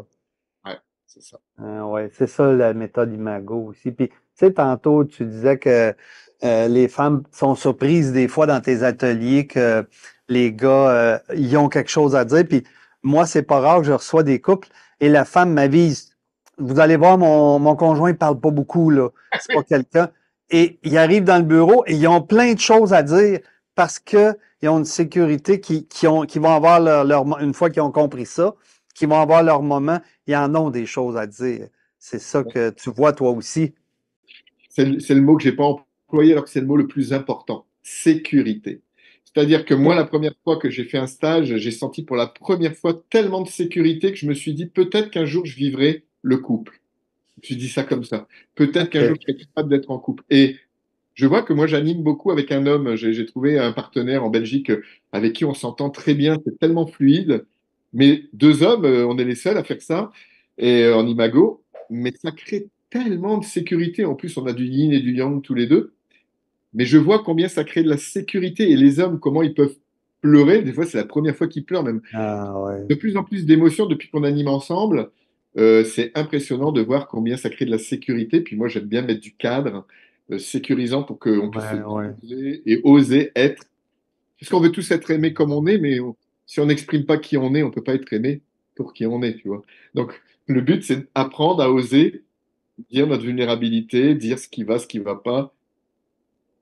Ouais, c'est ça. Ouais, c'est ça la méthode Imago aussi. Puis Tu sais, tantôt, tu disais que les femmes sont surprises des fois dans tes ateliers que les gars, ils ont quelque chose à dire. Puis moi, c'est pas rare que je reçois des couples et la femme m'avise. Vous allez voir, mon conjoint ne parle pas beaucoup, là. C'est pas quelqu'un. Et ils arrivent dans le bureau et ils ont plein de choses à dire parce que ils ont une sécurité qui vont avoir une fois qu'ils ont compris ça, qui vont avoir leur moment, ils en ont des choses à dire. C'est ça que tu vois toi aussi. C'est le mot que j'ai pas employé alors que c'est le mot le plus important. Sécurité. C'est-à-dire que moi, la première fois que j'ai fait un stage, j'ai senti pour la première fois tellement de sécurité que je me suis dit peut-être qu'un jour je vivrai le couple. Je me suis dit ça comme ça. Peut-être qu'un jour OK. je serai capable d'être en couple. Et je vois que moi, j'anime beaucoup avec un homme. J'ai trouvé un partenaire en Belgique avec qui on s'entend très bien. C'est tellement fluide. Mais deux hommes, on est les seuls à faire ça et en imago. Mais ça crée tellement de sécurité. En plus, on a du yin et du yang tous les deux. Mais je vois combien ça crée de la sécurité. Et les hommes, comment ils peuvent pleurer. Des fois, c'est la première fois qu'ils pleurent même. Ah ouais. De plus en plus d'émotions depuis qu'on anime ensemble. C'est impressionnant de voir combien ça crée de la sécurité. Puis moi, j'aime bien mettre du cadre sécurisant pour qu'on puisse se Ouais, ouais. déposer et oser être. Parce qu'on veut tous être aimés comme on est, mais si on n'exprime pas qui on est, on peut pas être aimé pour qui on est, tu vois. Donc, le but, c'est d'apprendre à oser dire notre vulnérabilité, dire ce qui va pas,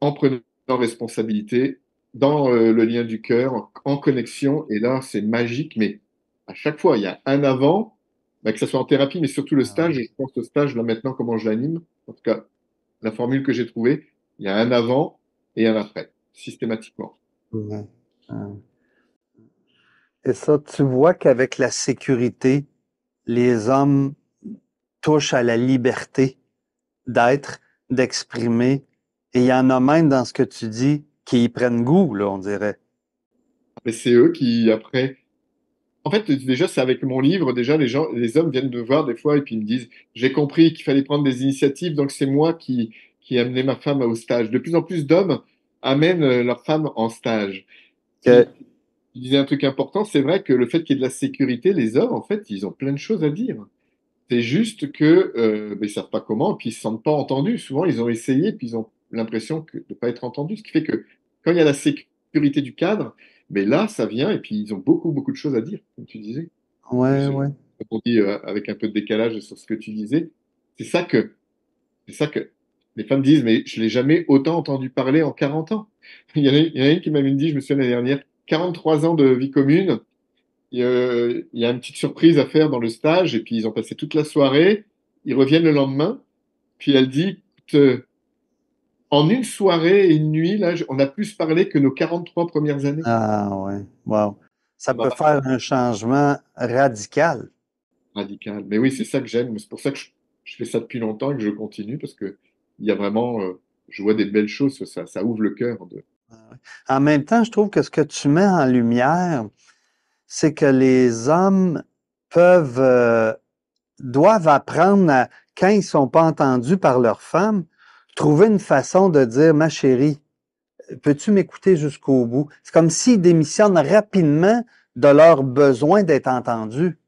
en prenant responsabilité, dans le lien du cœur, en connexion. Et là, c'est magique, mais à chaque fois, il y a un avant, bah, que ce soit en thérapie, mais surtout le Ah, stage. Et je pense au stage, là maintenant, comment je l'anime, en tout cas, la formule que j'ai trouvée, il y a un avant et un après, systématiquement. ouais. Ah. Et ça, tu vois qu'avec la sécurité, les hommes touchent à la liberté d'être, d'exprimer. Et il y en a même dans ce que tu dis qui y prennent goût, là, on dirait. Mais c'est eux qui, après, en fait, déjà, c'est avec mon livre, déjà, les hommes viennent me voir des fois et puis ils me disent, j'ai compris qu'il fallait prendre des initiatives, donc c'est moi qui ai amené ma femme au stage. De plus en plus d'hommes amènent leur femme en stage. Que, Puis, tu disais un truc important, c'est vrai que le fait qu'il y ait de la sécurité, les hommes, en fait, ils ont plein de choses à dire. C'est juste que ben, ils savent pas comment, et puis ils se sentent pas entendus. Souvent, ils ont essayé, puis ils ont l'impression de ne pas être entendus. Ce qui fait que quand il y a la sécurité du cadre, mais là, ça vient, et puis ils ont beaucoup, beaucoup de choses à dire, comme tu disais. ouais, Je ouais. rebondis avec un peu de décalage sur ce que tu disais. C'est ça que, c'est ça que les femmes disent, mais je l'ai jamais autant entendu parler en 40 ans. Il y en a une qui m'a même dit, je me souviens l'année dernière, 43 ans de vie commune, il y a une petite surprise à faire dans le stage, et puis ils ont passé toute la soirée, ils reviennent le lendemain, puis elle dit, écoute, en une soirée et une nuit, là, on a plus parlé que nos 43 premières années. Ah ouais. Wow. Ça Ça m'a peut faire un changement radical. radical. Mais oui, c'est ça que j'aime. C'est pour ça que je fais ça depuis longtemps et que je continue, parce que il y a vraiment, je vois des belles choses, ça ouvre le cœur. En même temps, je trouve que ce que tu mets en lumière, c'est que les hommes peuvent, doivent apprendre à, quand ils sont pas entendus par leur femme, trouver une façon de dire, ma chérie, peux-tu m'écouter jusqu'au bout? C'est comme s'ils démissionnent rapidement de leur besoin d'être entendus.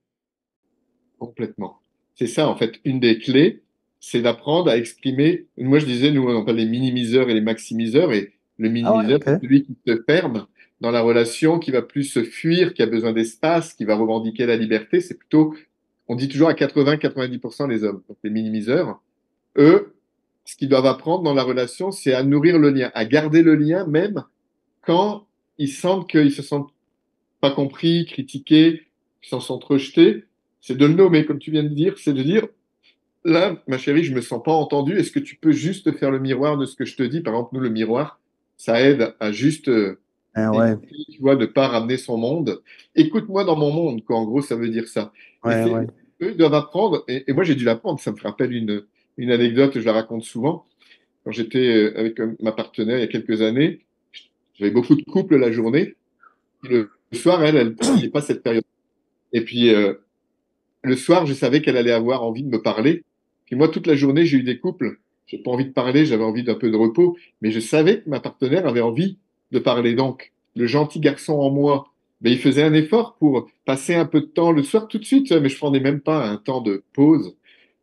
Complètement. C'est ça, en fait, une des clés, c'est d'apprendre à exprimer. Moi, je disais, nous, on appelle les minimiseurs et les maximiseurs, et le Ah ouais, minimiseur, OK. c'est celui qui se ferme dans la relation, qui va plus se fuir, qui a besoin d'espace, qui va revendiquer la liberté. C'est plutôt, on dit toujours à 80-90% les hommes. Donc, les minimiseurs, eux, ce qu'ils doivent apprendre dans la relation, c'est à nourrir le lien, à garder le lien, même quand ils sentent qu'ils se sentent pas compris, critiqués, qu'ils s'en sont rejetés. C'est de le nommer, comme tu viens de dire, c'est de dire, là, ma chérie, je me sens pas entendu. Est-ce que tu peux juste faire le miroir de ce que je te dis? Par exemple, nous, le miroir, ça aide à juste Ah ouais, éviter, tu vois, de pas ramener son monde. Écoute-moi dans mon monde, quoi. En gros, ça veut dire ça. Et ouais, ouais. eux doivent apprendre, et moi, j'ai dû l'apprendre. Ça me rappelle une anecdote, je la raconte souvent. Quand j'étais avec ma partenaire il y a quelques années, j'avais beaucoup de couples la journée. Le soir, elle travaillait pas cette période. Et puis, le soir, je savais qu'elle allait avoir envie de me parler. Puis moi, toute la journée, j'ai eu des couples. J'ai pas envie de parler, j'avais envie d'un peu de repos. Mais je savais que ma partenaire avait envie de parler. Donc, le gentil garçon en moi, ben, il faisait un effort pour passer un peu de temps le soir tout de suite. Mais je prenais même pas un temps de pause.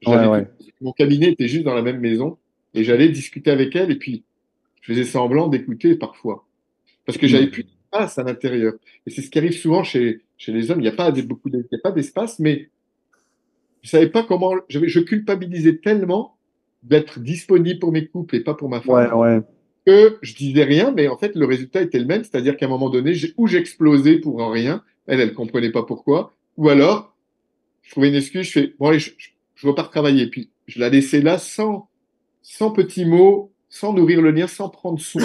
Ouais, J'allais tout. ouais. Mon cabinet était juste dans la même maison. et j'allais discuter avec elle, et puis je faisais semblant d'écouter parfois. Parce que j'avais plus d'espace à l'intérieur. Et c'est ce qui arrive souvent chez les hommes. Il n'y a pas il y a pas d'espace, mais je savais pas comment, je culpabilisais tellement d'être disponible pour mes couples et pas pour ma Ouais, femme, ouais. que je disais rien, mais en fait, le résultat était le même. C'est-à-dire qu'à un moment donné, où j'explosais pour un rien. Elle comprenait pas pourquoi. Ou alors, je trouvais une excuse, je fais, bon, allez, je repars travailler. Puis, je la laissais là sans petits mots, sans nourrir le lien, sans prendre soin.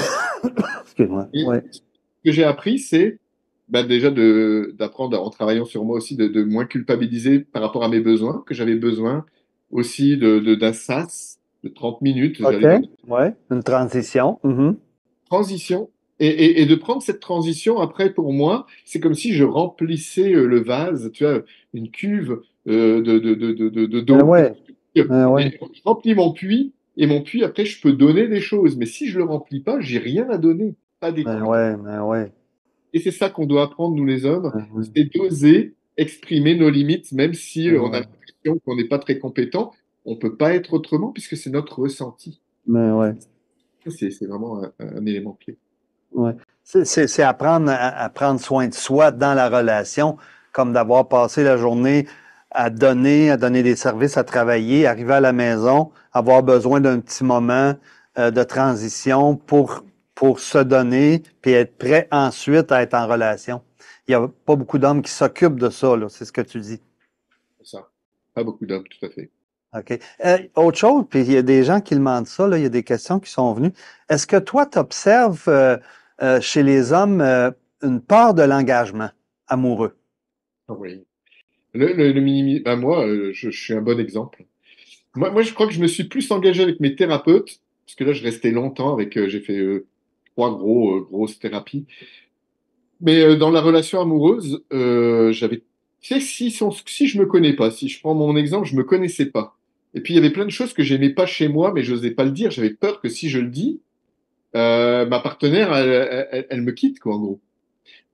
Excuse-moi. Et Ouais. ce que j'ai appris, c'est déjà d'apprendre en travaillant sur moi aussi, de moins culpabiliser par rapport à mes besoins, que j'avais besoin aussi d'un sas de 30 minutes. OK. J'allais dans une Ouais. Une transition. Mhm. transition et de prendre cette transition après pour moi, c'est comme si je remplissais le vase, tu vois, une cuve Ben d'eau. ouais. Ben ouais. Et je remplis mon puits et mon puits, après, je peux donner des choses. Mais si je le remplis pas, j'ai rien à donner. Pas Ben d'écoute. ouais. Ben ouais. Et c'est ça qu'on doit apprendre, nous les hommes, Ben ouais. c'est d'oser exprimer nos limites, même si Ben on a ouais. l'impression qu'on n'est pas très compétent. On peut pas être autrement puisque c'est notre ressenti. Ben ouais. C'est vraiment un élément clé. Ouais. C'est apprendre à prendre soin de soi dans la relation, comme d'avoir passé la journée à donner des services, à travailler, arriver à la maison, avoir besoin d'un petit moment de transition pour se donner, puis être prêt ensuite à être en relation. Il n'y a pas beaucoup d'hommes qui s'occupent de ça, là, c'est ce que tu dis. C'est ça. Pas beaucoup d'hommes, tout à fait. OK. Autre chose, puis il y a des gens qui demandent ça, là, il y a des questions qui sont venues. Est-ce que toi, tu observes chez les hommes une peur de l'engagement amoureux? Ah oui. Ben moi, je suis un bon exemple. Moi, je crois que je me suis plus engagé avec mes thérapeutes, parce que là, je restais longtemps avec, j'ai fait trois grosses thérapies. Mais dans la relation amoureuse, j'avais, tu sais, si je me connais pas, si je prends mon exemple, je me connaissais pas. Et puis il y avait plein de choses que j'aimais pas chez moi, mais j'osais pas le dire. J'avais peur que si je le dis, ma partenaire, elle me quitte, quoi, en gros.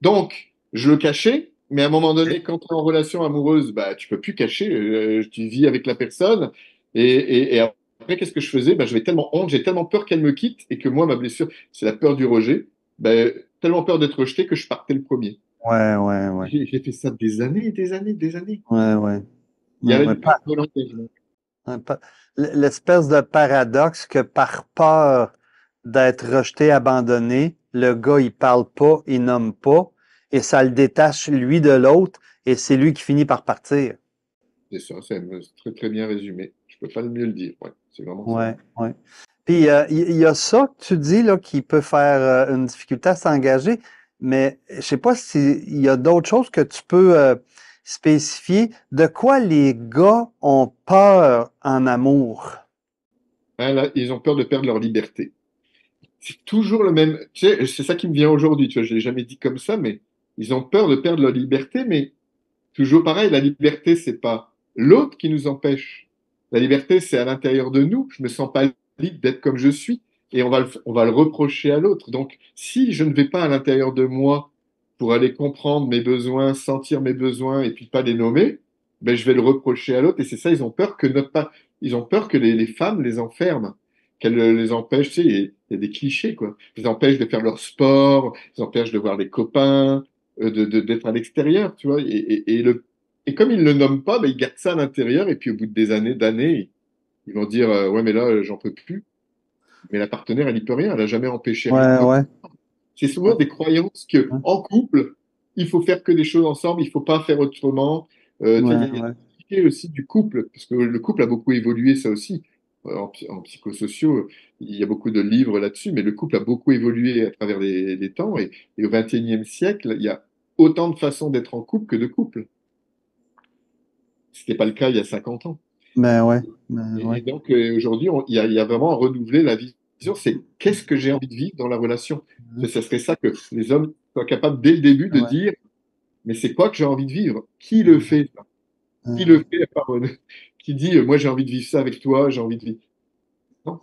Donc, je le cachais, mais à un moment donné, quand tu es en relation amoureuse, bah, tu peux plus cacher, tu vis avec la personne. Et après, qu'est-ce que je faisais? Bah, j'avais tellement honte, j'ai tellement peur qu'elle me quitte, et que moi, ma blessure, c'est la peur du rejet. Bah, tellement peur d'être rejeté que je partais le premier. Ouais, ouais, ouais. J'ai fait ça des années, des années, des années. Ouais, ouais. Il y Ouais, avait ouais. une peur de l'engagement. Un pa- L'espèce de paradoxe que par peur d'être rejeté, abandonné, le gars, il parle pas, il nomme pas, et ça le détache, lui, de l'autre, et c'est lui qui finit par partir. C'est ça, c'est très, très bien résumé. Je peux pas mieux le dire. Ouais, c'est vraiment ça. Ouais, ouais. Puis il y a ça que tu dis là qui peut faire une difficulté à s'engager, mais je sais pas s'il y a d'autres choses que tu peux spécifier. De quoi les gars ont peur en amour? Hein, là, ils ont peur de perdre leur liberté. C'est toujours le même. Tu sais, c'est ça qui me vient aujourd'hui. Tu vois, je l'ai jamais dit comme ça, mais ils ont peur de perdre leur liberté. Mais toujours pareil, la liberté, c'est pas l'autre qui nous empêche. La liberté, c'est à l'intérieur de nous. Je me sens pas libre d'être comme je suis, et on va le reprocher à l'autre. Donc, si je ne vais pas à l'intérieur de moi pour aller comprendre mes besoins, sentir mes besoins, et puis pas les nommer, ben je vais le reprocher à l'autre. Et c'est ça, ils ont peur que ils ont peur que les femmes les enferment, qu'elles les empêchent. Tu sais, il y a des clichés, quoi. Ils empêchent de faire leur sport, ils empêchent de voir les copains, d'être à l'extérieur, tu vois. Et comme ils le nomment pas, ben, ils gardent ça à l'intérieur. Et puis au bout de des d'années, ils vont dire ouais, mais là, j'en peux plus. Mais la partenaire, elle n'y peut rien. Elle a jamais empêché rien. Ouais, ouais. C'est souvent des croyances que en couple, il faut faire que des choses ensemble, il faut pas faire autrement. Tu sais, Ouais, il y a ouais. des clichés aussi du couple, parce que le couple a beaucoup évolué, ça aussi. En psychosociaux, il y a beaucoup de livres là-dessus, mais le couple a beaucoup évolué à travers les temps. Et au XXIe siècle, il y a autant de façons d'être en couple que de couple. C'était pas le cas il y a 50 ans. Ben ouais. Ben Et ouais. donc aujourd'hui, il y a vraiment à renouveler la vision, c'est qu'est-ce que j'ai envie de vivre dans la relation. Ce serait ça que les hommes soient capables dès le début de Ouais. dire, mais c'est quoi que j'ai envie de vivre? Qui le Ouais. fait? Qui le fait à part, qui dit, moi j'ai envie de vivre ça avec toi, j'ai envie de vivre. Non,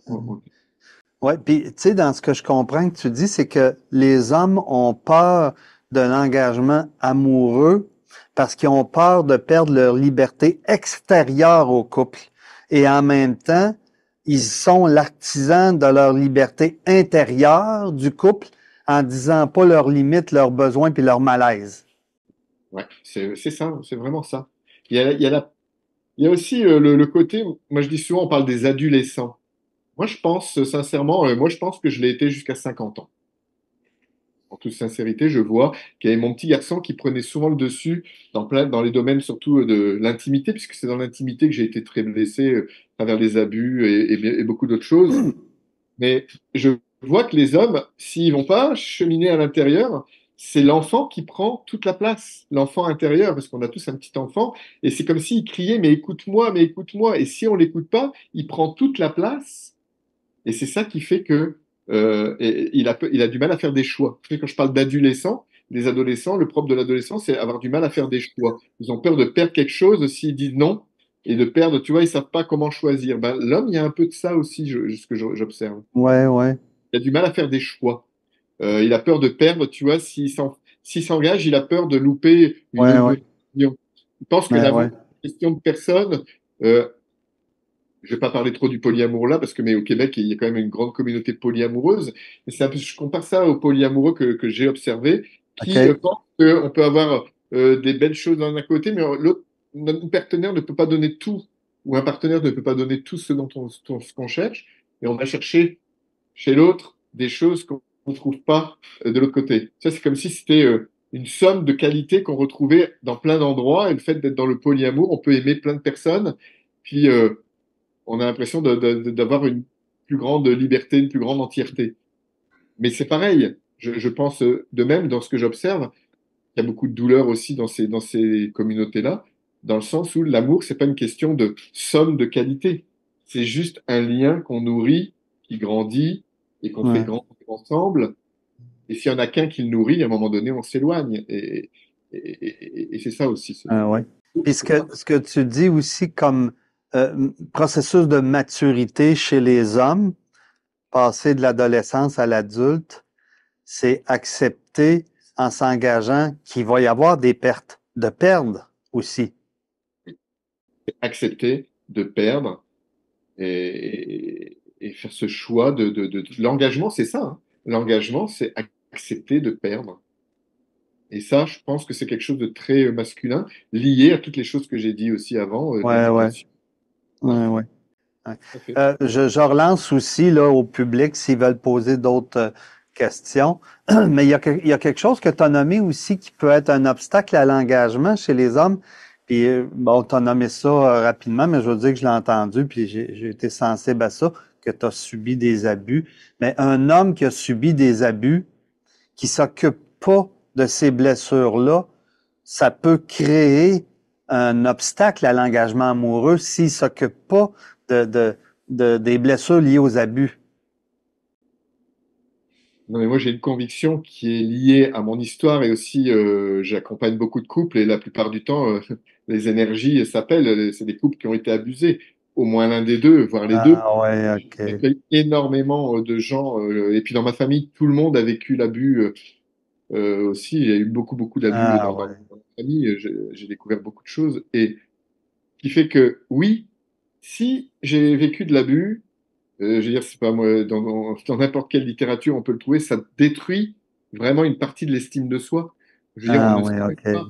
Ouais, puis tu sais, dans ce que je comprends que tu dis, c'est que les hommes ont peur d'un engagement amoureux parce qu'ils ont peur de perdre leur liberté extérieure au couple. Et en même temps, ils sont l'artisan de leur liberté intérieure du couple en disant pas leurs limites, leurs besoins puis leurs malaises. Ouais, c'est ça, c'est vraiment ça. Il y a aussi le côté, moi je dis souvent, on parle des adolescents. Moi je pense sincèrement, moi je pense que je l'ai été jusqu'à 50 ans. En toute sincérité, je vois qu'il y avait mon petit garçon qui prenait souvent le dessus dans les domaines surtout de l'intimité, puisque c'est dans l'intimité que j'ai été très blessé à travers les abus et beaucoup d'autres choses. Mais je vois que les hommes, s'ils vont pas cheminer à l'intérieur, c'est l'enfant qui prend toute la place, l'enfant intérieur, parce qu'on a tous un petit enfant, et c'est comme s'il criait, mais écoute-moi, mais écoute-moi, et si on l'écoute pas, il prend toute la place, et c'est ça qui fait que il a du mal à faire des choix. Tu sais, quand je parle d'adolescents, des adolescents, le propre de l'adolescence, c'est avoir du mal à faire des choix. Ils ont peur de perdre quelque chose s'ils disent non, et de perdre, tu vois, ils savent pas comment choisir. Ben, l'homme, il y a un peu de ça aussi, ce que j'observe. Ouais, ouais, Il a du mal à faire des choix. Il a peur de perdre, tu vois, s'il s'engage, il a peur de louper une ouais, ouais, opinion. Il pense que ouais, l'amour, ouais. c'est une question de personne. Euh, je vais pas parler trop du polyamour là, parce que mais au Québec, il y a quand même une grande communauté polyamoureuse. Mais c'est un peu, je compare ça aux polyamoureux que j'ai observés, qui OK. pensent qu'on peut avoir des belles choses d'un côté, mais l'autre, notre partenaire ne peut pas donner tout, ou un partenaire ne peut pas donner tout ce ce qu'on cherche, et on va chercher chez l'autre des choses qu'on ne trouve pas de l'autre côté. Ça, c'est comme si c'était une somme de qualités qu'on retrouvait dans plein d'endroits, et le fait d'être dans le polyamour, on peut aimer plein de personnes, puis on a l'impression d'avoir une plus grande liberté, une plus grande entièreté. Mais c'est pareil, je pense de même dans ce que j'observe, il y a beaucoup de douleur aussi dans ces communautés-là, dans le sens où l'amour, c'est pas une question de somme de qualité. C'est juste un lien qu'on nourrit, qui grandit et qu'on fait Ouais, grandir ensemble. Et s'il y en a qu'un qui le nourrit, à un moment donné, on s'éloigne. Et c'est ça aussi. ouais. Puis ce que tu dis aussi comme processus de maturité chez les hommes, passer de l'adolescence à l'adulte, c'est accepter en s'engageant qu'il va y avoir des pertes, de perdre aussi. Accepter de perdre et faire ce choix l'engagement, c'est ça, hein. L'engagement, c'est accepter de perdre. Et ça, je pense que c'est quelque chose de très masculin, lié à toutes les choses que j'ai dit aussi avant, Ouais, ouais, l'éducation. Ouais, ouais, ouais. Ouais. tout à fait. Je relance aussi là, au public s'ils veulent poser d'autres questions. Mais il y a quelque chose que tu as nommé aussi qui peut être un obstacle à l'engagement chez les hommes. Puis, bon, tu as nommé ça rapidement, mais je veux dire que je l'ai entendu, puis j'ai été sensible à ça, que tu as subi des abus. Mais un homme qui a subi des abus, qui s'occupe pas de ces blessures-là, ça peut créer un obstacle à l'engagement amoureux s'il s'occupe pas de, de, des blessures liées aux abus. Non, mais moi, j'ai une conviction qui est liée à mon histoire et aussi, j'accompagne beaucoup de couples et la plupart du temps, les énergies s'appellent, c'est des couples qui ont été abusés, au moins l'un des deux, voire les deux. Ah ouais, ok. J'accueille énormément de gens, et puis dans ma famille, tout le monde a vécu l'abus aussi. Il y a eu beaucoup d'abus Ah dans ouais. ma famille. J'ai découvert beaucoup de choses. Et qui fait que, oui, si j'ai vécu de l'abus, je veux dire, c'est pas moi, dans n'importe quelle littérature, on peut le trouver, ça détruit vraiment une partie de l'estime de soi. Je veux dire, on Ah ne ouais, s'aime ok. pas.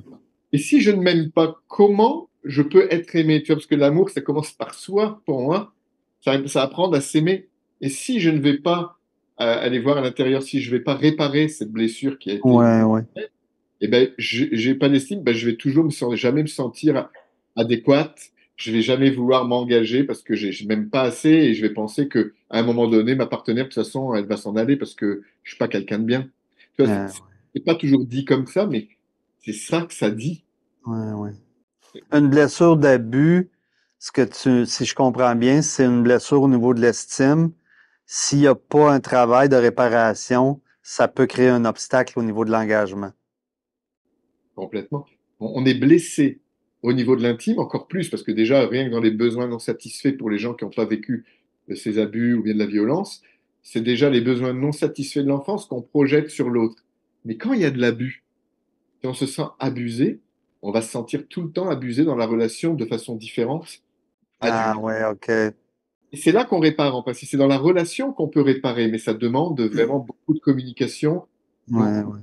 Et si je ne m'aime pas, comment je peux être aimé? Tu vois, parce que l'amour, ça commence par soi, pour moi. Ça apprend à s'aimer. Et si je ne vais pas aller voir à l'intérieur, si je ne vais pas réparer cette blessure qui a été Ouais, ouais. eh ben, j'ai pas d'estime, ben, je vais toujours jamais me sentir adéquate. Je vais jamais vouloir m'engager parce que je m'aime pas assez et je vais penser que à un moment donné, ma partenaire, de toute façon, elle va s'en aller parce que je suis pas quelqu'un de bien. Tu vois, Ah, c'est pas toujours dit comme ça, mais c'est ça que ça dit. ouais, ouais. Une blessure d'abus, si je comprends bien, c'est une blessure au niveau de l'estime. S'il n'y a pas un travail de réparation, ça peut créer un obstacle au niveau de l'engagement. Complètement. On est blessé au niveau de l'intime, encore plus, parce que déjà, rien que dans les besoins non satisfaits pour les gens qui n'ont pas vécu ces abus ou bien de la violence, c'est déjà les besoins non satisfaits de l'enfance qu'on projette sur l'autre. Mais quand il y a de l'abus, si on se sent abusé, on va se sentir tout le temps abusé dans la relation de façon différente, Ah adulte. ouais, ok. Et c'est là qu'on répare, en principe. C'est dans la relation qu'on peut réparer, mais ça demande vraiment beaucoup de communication. Ouais, Beaucoup,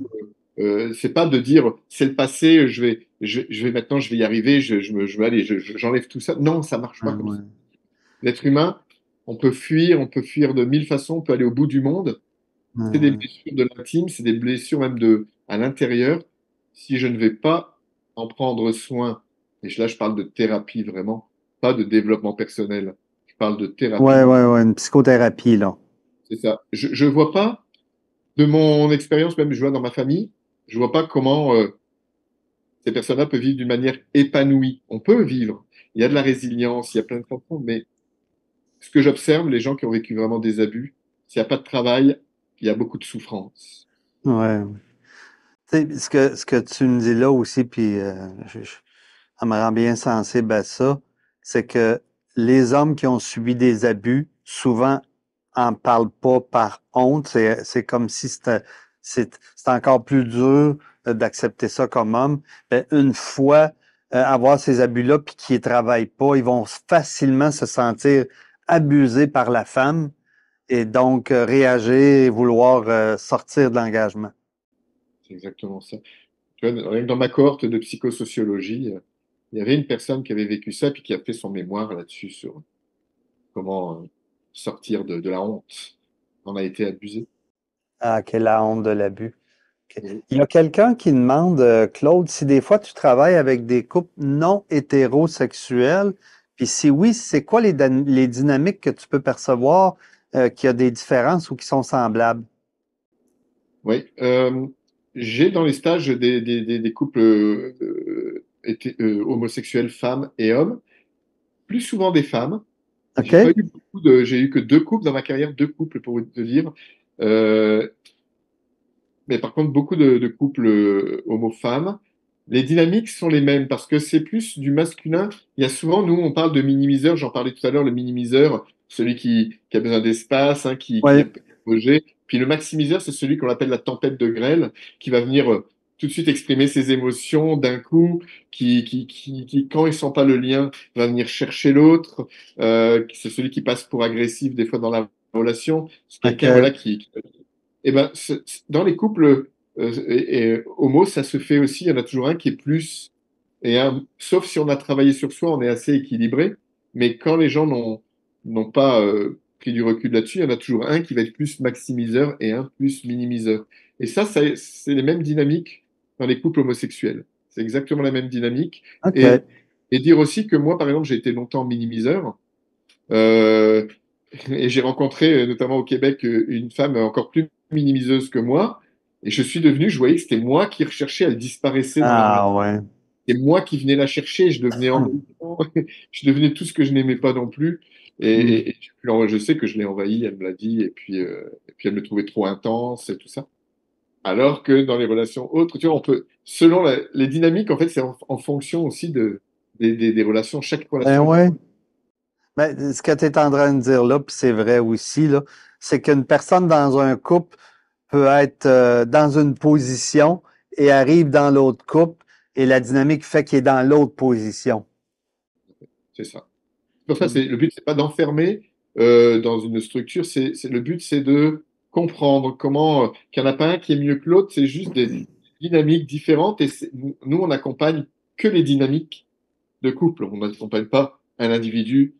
ouais, c'est pas de dire c'est le passé, je vais maintenant, je vais y arriver, je vais aller, j'enlève tout ça. Non, ça marche ouais, pas comme ouais, ça. L'être humain, on peut fuir de mille façons, on peut aller au bout du monde. ouais, C'est des ouais. blessures de l'intime, c'est des blessures même de à l'intérieur. Si je ne vais pas en prendre soin, et là je parle de thérapie vraiment, pas de développement personnel. Je parle de Ouais, thérapie. ouais, ouais, une psychothérapie, là. C'est ça. Je vois pas, de mon expérience, même je vois dans ma famille, je vois pas comment ces personnes-là peuvent vivre d'une manière épanouie. On peut vivre. Il y a de la résilience, il y a plein de façons, mais ce que j'observe, les gens qui ont vécu vraiment des abus, s'il n'y a pas de travail, il y a beaucoup de souffrance. Ouais. Tu sais, ce que tu me dis là aussi, puis ça me rend bien sensible à ça, c'est que les hommes qui ont subi des abus, souvent, en parlent pas par honte. C'est comme si c'était encore plus dur d'accepter ça comme homme. Ben, une fois avoir ces abus-là, puis qu'ils ne travaillent pas, ils vont facilement se sentir abusés par la femme et donc réagir et vouloir sortir de l'engagement. C'est exactement ça. Tu vois, rien que dans ma cohorte de psychosociologie, il y avait une personne qui avait vécu ça, puis qui a fait son mémoire là-dessus sur comment sortir de la honte. On a été abusé. Ah, quelle la honte de l'abus. OK. Et Il y a quelqu'un qui demande, Claude, si des fois tu travailles avec des couples non hétérosexuels, puis si oui, c'est quoi les dynamiques que tu peux percevoir qu'il y a des différences ou qui sont semblables? oui, j'ai dans les stages des couples homosexuels, femmes et hommes, plus souvent des femmes. J'ai pas OK? eu beaucoup de, j'ai eu que deux couples dans ma carrière, deux couples pour te dire. Euh, mais par contre, beaucoup de couples homo-femmes. Les dynamiques sont les mêmes parce que c'est plus du masculin. Il y a souvent, nous, on parle de minimiseur. J'en parlais tout à l'heure, le minimiseur, celui qui a besoin d'espace, hein, qui Oui. est projet. Puis le maximiseur, c'est celui qu'on appelle la tempête de grêle, qui va venir tout de suite exprimer ses émotions d'un coup, quand il sent pas le lien, va venir chercher l'autre. C'est celui qui passe pour agressif des fois dans la relation. C'est quelqu'un, OK. voilà, eh ben, dans les couples homo, ça se fait aussi. Il y en a toujours un qui est plus, sauf si on a travaillé sur soi, on est assez équilibré. Mais quand les gens n'ont pas pris du recul là-dessus, il y en a toujours un qui va être plus maximiseur et un plus minimiseur. Et ça c'est les mêmes dynamiques dans les couples homosexuels. C'est exactement la même dynamique. OK. Et, et dire aussi que moi, par exemple, j'ai été longtemps minimiseur. Euh, et j'ai rencontré, notamment au Québec, une femme encore plus minimiseuse que moi. Et je suis devenu, je voyais que c'était moi qui recherchais, elle disparaissait dans la Ah relation. ouais. Et moi qui venais la chercher, je devenais envahissant, je devenais tout ce que je n'aimais pas non plus. Hmm. Je sais que je l'ai envahie, elle me l'a dit, et puis elle me trouvait trop intense et tout ça. Alors que dans les relations autres, tu vois, on peut, selon les dynamiques, en fait, c'est en fonction aussi des relations. Chaque Ben relation est ouais. Ben, ce que tu es en train de dire là, puis c'est vrai aussi, là, c'est qu'une personne dans un couple peut être dans une position et arrive dans l'autre couple et la dynamique fait qu'il est dans l'autre position. c'est ça. Pour ça, Hmm. le but, c'est pas d'enfermer dans une structure. Le but, c'est de comprendre comment qu'il n'y en a pas un qui est mieux que l'autre. C'est juste des dynamiques différentes. Et nous, on n'accompagne que les dynamiques de couple. On n'accompagne pas un individu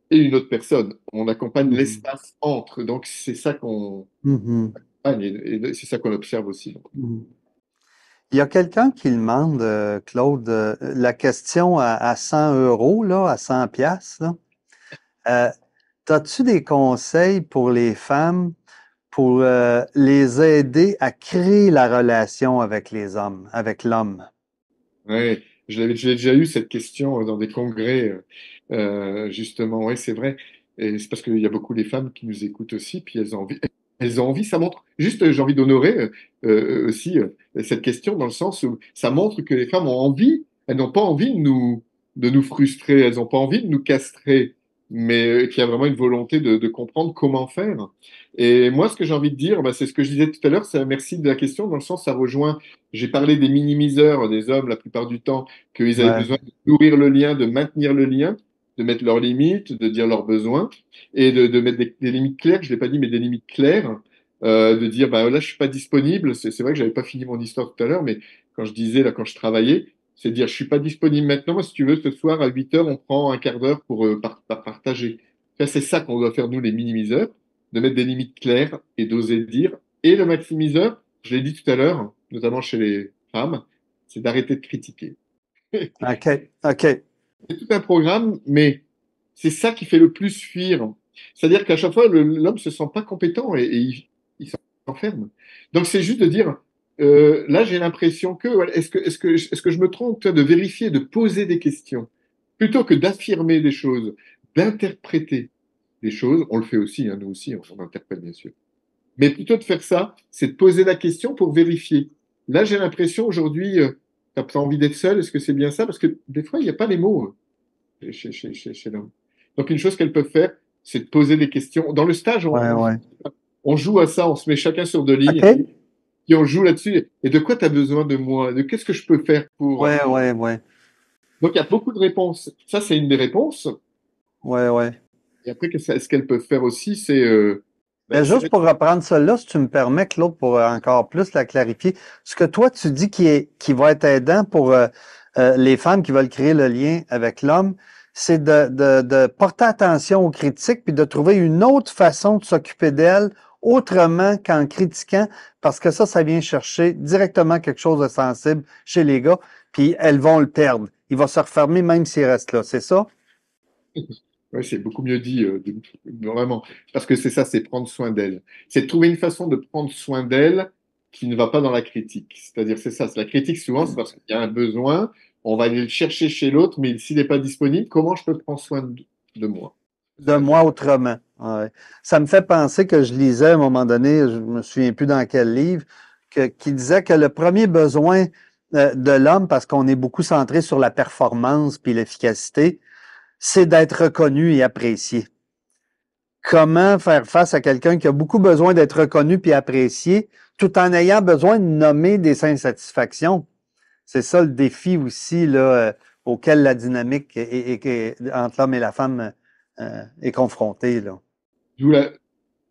et une autre personne. On accompagne Mhm. l'espace entre. Donc, c'est ça qu'on Mhm. accompagne et c'est ça qu'on observe aussi. Donc. Mhm. Il y a quelqu'un qui demande, Claude, la question à 100 euros, là, à 100 piastres, là. As-tu des conseils pour les femmes pour les aider à créer la relation avec les hommes, avec l'homme? Ouais, j'ai déjà eu cette question dans des congrès, justement. Oui, c'est vrai. Et c'est parce qu'il y a beaucoup de femmes qui nous écoutent aussi, puis elles ont envie. Ça montre, juste, j'ai envie d'honorer aussi cette question dans le sens où ça montre que les femmes ont envie. Elles n'ont pas envie de nous frustrer. Elles n'ont pas envie de nous castrer, mais qu'il y a vraiment une volonté de comprendre comment faire. Et moi, ce que j'ai envie de dire, bah, c'est ce que je disais tout à l'heure. C'est merci de la question dans le sens, ça rejoint. J'ai parlé des minimiseurs, des hommes la plupart du temps, qu'ils avaient Ouais. besoin de nourrir le lien, de maintenir le lien. de mettre leurs limites, de dire leurs besoins et de mettre des limites claires. Je l'ai pas dit, mais des limites claires. De dire, bah là, je suis pas disponible. C'est vrai que j'avais pas fini mon histoire tout à l'heure, mais quand je disais, là, quand je travaillais, c'est dire, je suis pas disponible maintenant. Moi, si tu veux, ce soir, à 8 heures, on prend un quart d'heure pour partager. Enfin, c'est ça qu'on doit faire, nous, les minimiseurs, de mettre des limites claires et d'oser dire. Et le maximiseur, je l'ai dit tout à l'heure, notamment chez les femmes, c'est d'arrêter de critiquer. OK, OK. C'est tout un programme, mais c'est ça qui fait le plus fuir. C'est-à-dire qu'à chaque fois, l'homme se sent pas compétent et il s'enferme. Donc c'est juste de dire, là j'ai l'impression que, voilà, est-ce que je me trompe, toi, de vérifier, de poser des questions, plutôt que d'affirmer des choses, d'interpréter des choses. On le fait aussi, hein, nous aussi, on interprète bien sûr. Mais plutôt de faire ça, c'est de poser la question pour vérifier. Là j'ai l'impression aujourd'hui, tu as pas envie d'être seul, est-ce que c'est bien ça? Parce que des fois, il n'y a pas les mots chez l'homme. Donc, une chose qu'elles peuvent faire, c'est de poser des questions. Dans le stage, Ouais, ouais. on joue à ça, on se met chacun sur deux lignes, OK. et on joue là-dessus. Et de quoi tu as besoin de moi? De qu'est-ce que je peux faire pour... Ouais, ouais, ouais. Donc, il y a beaucoup de réponses. Ça, c'est une des réponses. Ouais, ouais. Et après, ce qu'elles peuvent faire aussi, c'est... Mais juste pour reprendre cela, si tu me permets, Claude, pour encore plus la clarifier, ce que toi tu dis qui va être aidant pour les femmes qui veulent créer le lien avec l'homme, c'est de porter attention aux critiques puis de trouver une autre façon de s'occuper d'elles autrement qu'en critiquant, parce que ça vient chercher directement quelque chose de sensible chez les gars, puis elles vont le perdre. Il va se refermer même s'il reste là, c'est ça? Ouais, c'est beaucoup mieux dit, vraiment. Parce que c'est ça, c'est prendre soin d'elle. C'est de trouver une façon de prendre soin d'elle qui ne va pas dans la critique. C'est-à-dire, c'est ça. La critique, souvent, c'est parce qu'il y a un besoin. On va aller le chercher chez l'autre, mais s'il n'est pas disponible, comment je peux prendre soin de moi? De moi autrement. Ouais. Ça me fait penser que je lisais à un moment donné, je me souviens plus dans quel livre, qui disait que le premier besoin de l'homme, parce qu'on est beaucoup centré sur la performance puis l'efficacité, c'est d'être reconnu et apprécié. Comment faire face à quelqu'un qui a beaucoup besoin d'être reconnu puis apprécié, tout en ayant besoin de nommer des insatisfactions? C'est ça le défi aussi là, auquel la dynamique entre l'homme et la femme est confrontée. Là. D'où la-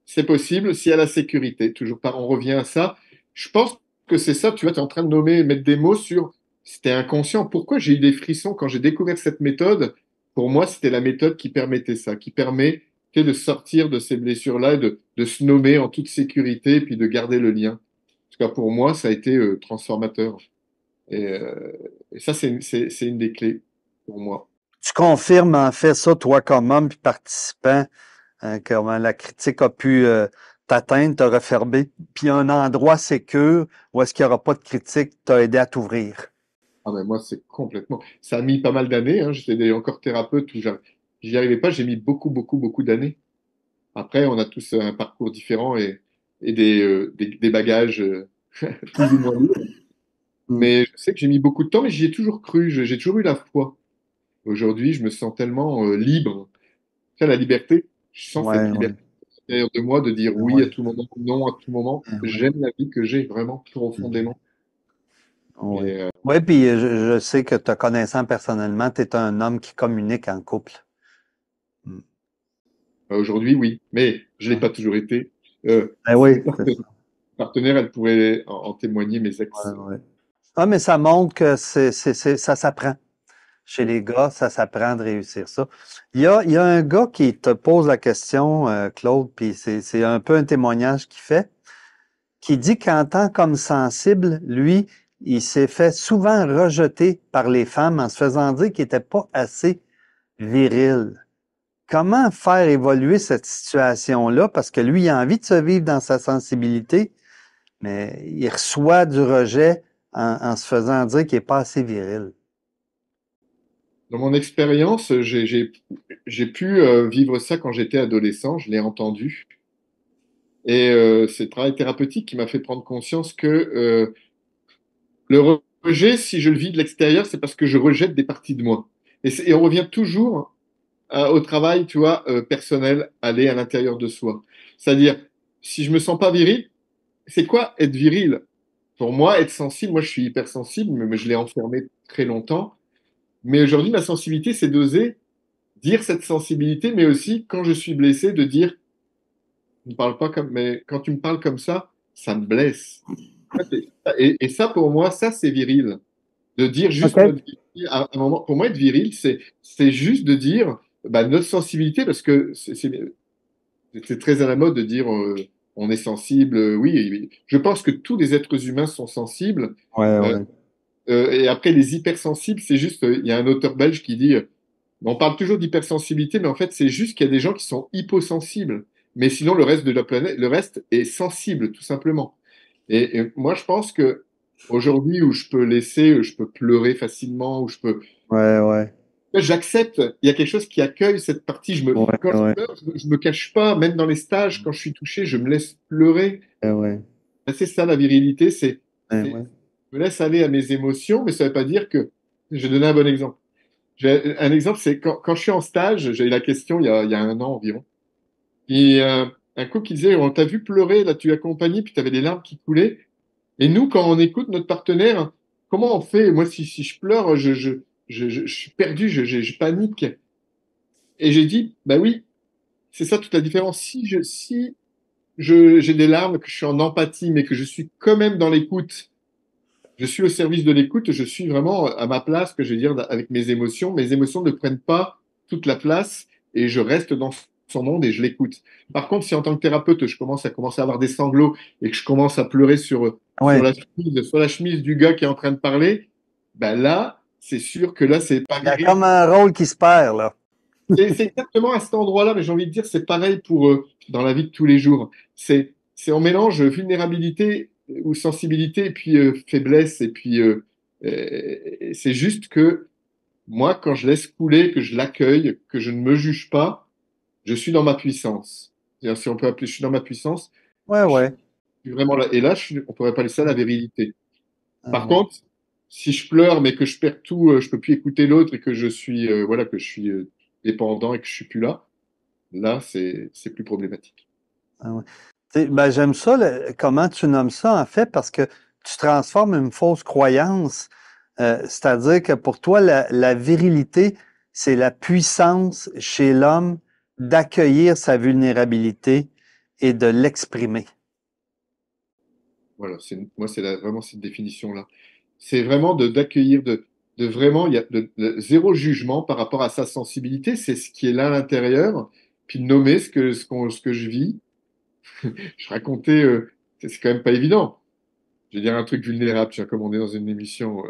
C'est possible s'il y a la sécurité. Toujours pas, on revient à ça. Je pense que c'est ça. Tu vois, tu es en train de nommer, mettre des mots sur. C'était inconscient. Pourquoi j'ai eu des frissons quand j'ai découvert cette méthode? Pour moi, c'était la méthode qui permettait ça, qui permet de sortir de ces blessures-là, et de se nommer en toute sécurité, et puis de garder le lien. En tout cas, pour moi, ça a été transformateur. Et, euh, et ça, c'est une des clés pour moi. Tu confirmes en fait ça, toi comme homme puis participant, comment la critique a pu t'atteindre, te refermer, puis un endroit sécure où est-ce qu'il n'y aura pas de critique t'a aidé à t'ouvrir. Ah ben moi, c'est complètement. Ça a mis pas mal d'années. Hein. J'étais encore thérapeute où j'y arrivais pas. J'ai mis beaucoup, beaucoup, beaucoup d'années. Après, on a tous un parcours différent et des bagages plus ou moins lourds. Mm. Mais je sais que j'ai mis beaucoup de temps, mais j'y ai toujours cru. J'ai toujours eu la foi. Aujourd'hui, je me sens tellement libre. Tu sais, la liberté, je sens cette Ouais, ouais, liberté à l'intérieur de moi de dire oui à ouais, tout moment, non à tout moment. ouais, J'aime la vie que j'ai vraiment ouais. profondément. Ouais, Et ouais, puis je sais que te connaissant personnellement, tu es un homme qui communique en couple. Mm. aujourd'hui, oui, mais je l'ai Ouais. pas toujours été. Euh, Ben oui, c'est ça. Partenaires, elle pourrait en témoigner, mes Ouais, ex. ouais. Ah, mais ça montre que ça s'apprend. Chez les gars, ça s'apprend de réussir ça. Il y a un gars qui te pose la question, Claude, puis c'est un peu un témoignage qu'il fait, qui dit qu'en tant qu'homme sensible, lui, il s'est fait souvent rejeter par les femmes en se faisant dire qu'il n'était pas assez viril. Comment faire évoluer cette situation-là? Parce que lui, il a envie de se vivre dans sa sensibilité, mais il reçoit du rejet en se faisant dire qu'il n'est pas assez viril. Dans mon expérience, j'ai pu vivre ça quand j'étais adolescent, je l'ai entendu. Et c'est le travail thérapeutique qui m'a fait prendre conscience que le rejet, si je le vis de l'extérieur, c'est parce que je rejette des parties de moi. Et on revient toujours au travail, tu vois, personnel, aller à l'intérieur de soi. C'est-à-dire, si je me sens pas viril, c'est quoi être viril? Pour moi, être sensible, moi je suis hypersensible, mais je l'ai enfermé très longtemps. Mais aujourd'hui, ma sensibilité, c'est d'oser. dire cette sensibilité, mais aussi quand je suis blessé, de dire, ne parle pas comme, mais quand tu me parles comme ça me blesse. Et ça, pour moi, ça, c'est viril. De dire juste OK. notre vérité à un moment. Pour moi, être viril, c'est juste de dire bah, notre sensibilité, parce que c'est très à la mode de dire on est sensible. Oui, oui, je pense que tous les êtres humains sont sensibles. Ouais, Euh, ouais. et après, les hypersensibles, c'est juste, il y a un auteur belge qui dit, on parle toujours d'hypersensibilité, mais en fait, c'est juste qu'il y a des gens qui sont hyposensibles. Mais sinon, le reste de la planète, le reste est sensible, tout simplement. Et moi, je pense que aujourd'hui, où je peux laisser, je peux pleurer facilement, où je peux, Ouais, ouais. j'accepte. Il y a quelque chose qui accueille cette partie. Ouais, Quand je ouais. pleure, je me cache pas. Même dans les stages, quand je suis touché, je me laisse pleurer. Ouais, ouais. C'est ça la virilité. Ouais, ouais. Je me laisse aller à mes émotions, mais ça veut pas dire que. Je vais donner un bon exemple. Un exemple, c'est quand je suis en stage, j'ai eu la question il y a un an environ. Et un couple qui disait, on t'a vu pleurer, là tu accompagnais, puis tu avais des larmes qui coulaient. Et nous, quand on écoute notre partenaire, comment on fait? Moi, si je pleure, je suis perdu, je panique. Et j'ai dit, bah oui, c'est ça toute la différence. Si j'ai des larmes, que je suis en empathie, mais que je suis quand même dans l'écoute, je suis au service de l'écoute, je suis vraiment à ma place, que je veux dire, avec mes émotions. Mes émotions ne prennent pas toute la place et je reste dans son monde et je l'écoute. Par contre, si en tant que thérapeute, je commence à avoir des sanglots et que je commence à pleurer Ouais. sur la chemise du gars qui est en train de parler, ben là, c'est sûr que là, c'est pas Il y a viril. comme un rôle qui se perd, là. C'est exactement à cet endroit-là, mais j'ai envie de dire, c'est pareil pour dans la vie de tous les jours. C'est on mélange vulnérabilité ou sensibilité et puis faiblesse et puis c'est juste que moi, quand je laisse couler, que je l'accueille, que je ne me juge pas, je suis dans ma puissance. C'est-à-dire, si on peut appeler, je suis dans ma puissance, Ouais, je ouais. suis vraiment là. Et là, on pourrait appeler ça la virilité. Ah, Par ouais. contre, si je pleure, mais que je perds tout, je peux plus écouter l'autre et que je suis, voilà, que je suis dépendant et que je suis plus là. Là, c'est plus problématique. Ah, ouais. Tu sais, ben, j'aime ça, comment tu nommes ça, en fait, parce que tu transformes une fausse croyance. C'est-à-dire que pour toi, la virilité, c'est la puissance chez l'homme d'accueillir sa vulnérabilité et de l'exprimer. Voilà, moi, vraiment cette définition-là. C'est vraiment d'accueillir, de vraiment, il y a de zéro jugement par rapport à sa sensibilité. C'est ce qui est là à l'intérieur, puis de nommer ce que je vis. Je racontais, c'est quand même pas évident. Je vais dire un truc vulnérable, tiens, comme on est dans une émission.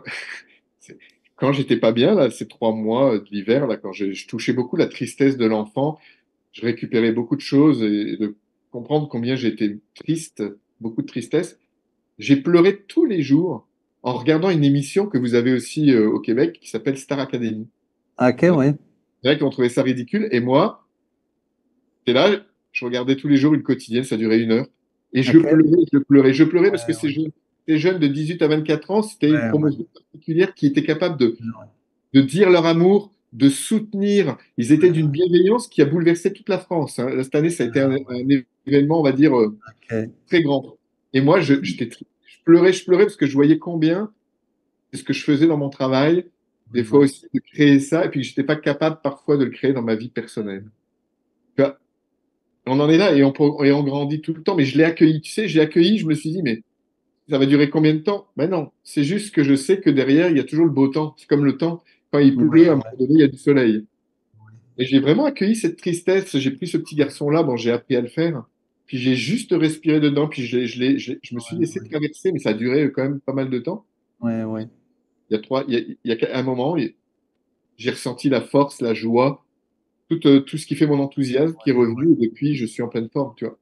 C'est- Quand j'étais pas bien, là, ces 3 mois de l'hiver, là, quand je touchais beaucoup la tristesse de l'enfant, je récupérais beaucoup de choses et de comprendre combien j'étais triste, beaucoup de tristesse. J'ai pleuré tous les jours en regardant une émission que vous avez aussi au Québec qui s'appelle Star Academy. OK, C'est oui. vrai qu'on trouvait ça ridicule. Et moi, j'étais là, je regardais tous les jours une quotidienne, ça durait 1 heure. Et je OK. pleurais, je pleurais, je pleurais parce que Ouais, ouais. ces jeunes de 18 à 24 ans, c'était une Ouais, ouais. promotion particulière qui était capable Ouais, de dire leur amour, de soutenir. Ils étaient d'une ouais. bienveillance qui a bouleversé toute la France, hein. Cette année, ça a été Ah, ouais. un événement, on va dire, OK. très grand. Et moi, j'étais triste. Je pleurais parce que je voyais combien c'est ce que je faisais dans mon travail, des fois Ouais. aussi de créer ça, et puis que j'étais pas capable parfois de le créer dans ma vie personnelle. Tu vois, on en est là et on grandit tout le temps, mais je l'ai accueilli. Tu sais, j'ai accueilli, je me suis dit, mais ça va durer combien de temps? Ben non, c'est juste que je sais que derrière, il y a toujours le beau temps. C'est comme le temps, quand il Ouais, pleut, à un moment ouais. donné, il y a du soleil. Et j'ai vraiment accueilli cette tristesse. J'ai pris ce petit garçon-là, bon, j'ai appris à le faire. Puis j'ai juste respiré dedans, puis je me suis laissé traverser, mais ça a duré quand même pas mal de temps. Ouais, ouais. Il y a un moment, j'ai ressenti la force, la joie, tout ce qui fait mon enthousiasme qui est Ouais, ouais. revenu et depuis, je suis en pleine forme, tu vois.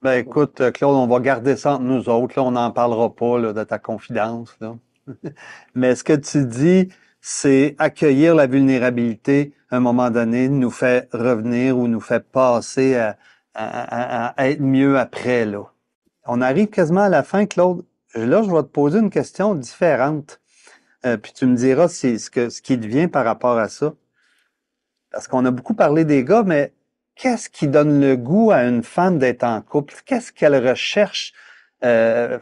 Ben écoute, Claude, on va garder ça entre nous autres. Là, on n'en parlera pas là, de ta confidence. Là. Mais ce que tu dis, c'est accueillir la vulnérabilité à un moment donné, nous fait revenir ou nous fait passer à être mieux après. Là. On arrive quasiment à la fin, Claude. Là, je vais te poser une question différente. Puis tu me diras ce qui devient par rapport à ça. Parce qu'on a beaucoup parlé des gars, mais qu'est-ce qui donne le goût à une femme d'être en couple? Qu'est-ce qu'elle recherche euh,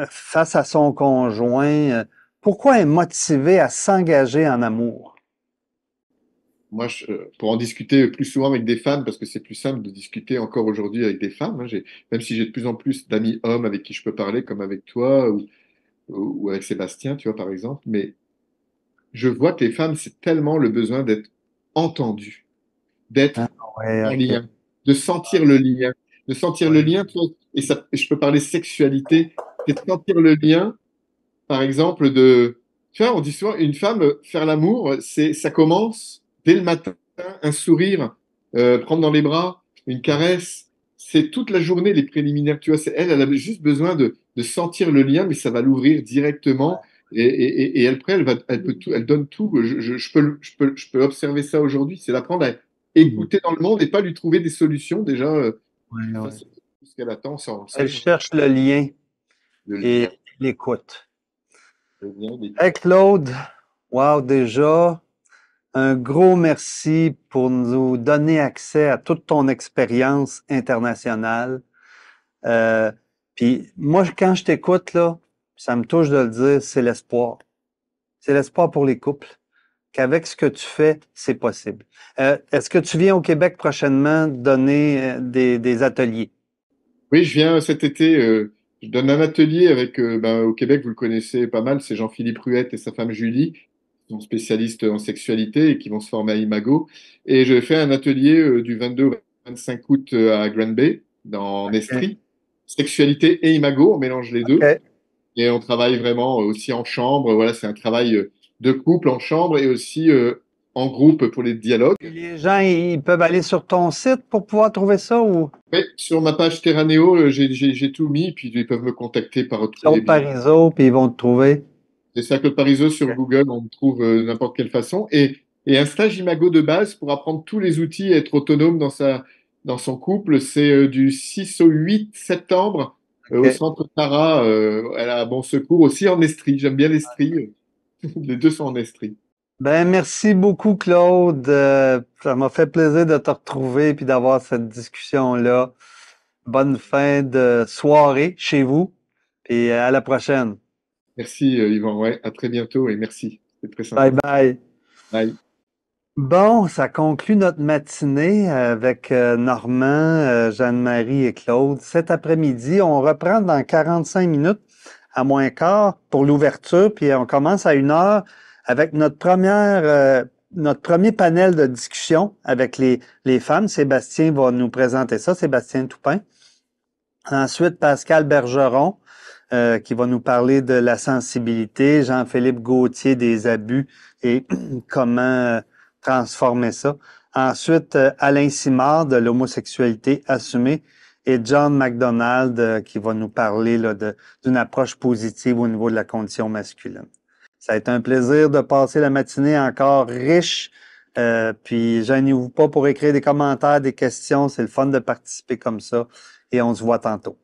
face à son conjoint? Pourquoi elle est motivée à s'engager en amour? moi, pour en discuter plus souvent avec des femmes, parce que c'est plus simple de discuter encore aujourd'hui avec des femmes, hein, même si j'ai de plus en plus d'amis hommes avec qui je peux parler, comme avec toi ou avec Sébastien, tu vois, par exemple, mais je vois que les femmes, c'est tellement le besoin d'être entendues, Ah, d'être ouais, en OK. lien, de sentir le lien, de sentir le Ouais. lien, tu vois, et ça, je peux parler sexualité, c'est de sentir le lien, par exemple, tu vois, on dit souvent, une femme, faire l'amour, ça commence dès le matin, un sourire, prendre dans les bras, une caresse, c'est toute la journée les préliminaires, tu vois, elle a juste besoin de sentir le lien, mais ça va l'ouvrir directement, et après, elle peut tout, elle donne tout, je peux observer ça aujourd'hui, c'est d'apprendre à Mhm. écouter dans le monde et pas lui trouver des solutions, déjà, Ouais, ça, ouais. c'est tout ce qu'elle attend, ça, on le Elle sait, hein. cherche le lien Le et lien, l'écoute. le lien, Hey l'écoute. Claude, wow, déjà, un gros merci pour nous donner accès à toute ton expérience internationale. Euh, Puis moi, quand je t'écoute, là, ça me touche de le dire, c'est l'espoir. C'est l'espoir pour les couples, qu'avec ce que tu fais, c'est possible. Est-ce que tu viens au Québec prochainement donner des ateliers? Oui, je viens cet été. Je donne un atelier avec, au Québec, vous le connaissez pas mal, c'est Jean-Philippe Ruette et sa femme Julie, qui sont spécialistes en sexualité et qui vont se former à Imago. Et je fais un atelier du 22 au 25 août à Grand Bay, dans OK. Estrie. Sexualité et Imago, on mélange les deux. OK. Et on travaille vraiment aussi en chambre. Voilà, c'est un travail de couple en chambre et aussi en groupe pour les dialogues. Puis les gens, ils peuvent aller sur ton site pour pouvoir trouver ça ou Ouais, sur ma page Terraneo, j'ai tout mis, puis ils peuvent me contacter par tous les sur biais. Pariso, puis ils vont te trouver? C'est ça, Claude Parizeau sur Google, on me trouve n'importe quelle façon. Et un stage Imago de base pour apprendre tous les outils et être autonome dans son couple, c'est du 6 au 8 septembre au OK. centre Tara, à la Bon Secours, aussi en Estrie. J'aime bien l'Estrie. Les deux sont en Estrie. Ben, merci beaucoup, Claude. Ça m'a fait plaisir de te retrouver puis d'avoir cette discussion-là. Bonne fin de soirée chez vous, puis à la prochaine. Merci Yvan, ouais, à très bientôt et merci. C'est très Bye sympa. bye. Bye. Bon, ça conclut notre matinée avec Normand, Jeanne-Marie et Claude. Cet après-midi, on reprend dans 45 minutes à moins quart pour l'ouverture, puis on commence à 1 heure avec notre premier panel de discussion avec les femmes. Sébastien va nous présenter ça, Sébastien Toupin. Ensuite, Pascal Bergeron, qui va nous parler de la sensibilité, Jean-Philippe Gauthier des abus et comment transformer ça. Ensuite, Alain Simard de l'homosexualité assumée et John MacDonald qui va nous parler là, d'une approche positive au niveau de la condition masculine. Ça a été un plaisir de passer la matinée encore riche. Puis gênez-vous pas pour écrire des commentaires, des questions. C'est le fun de participer comme ça. Et on se voit tantôt.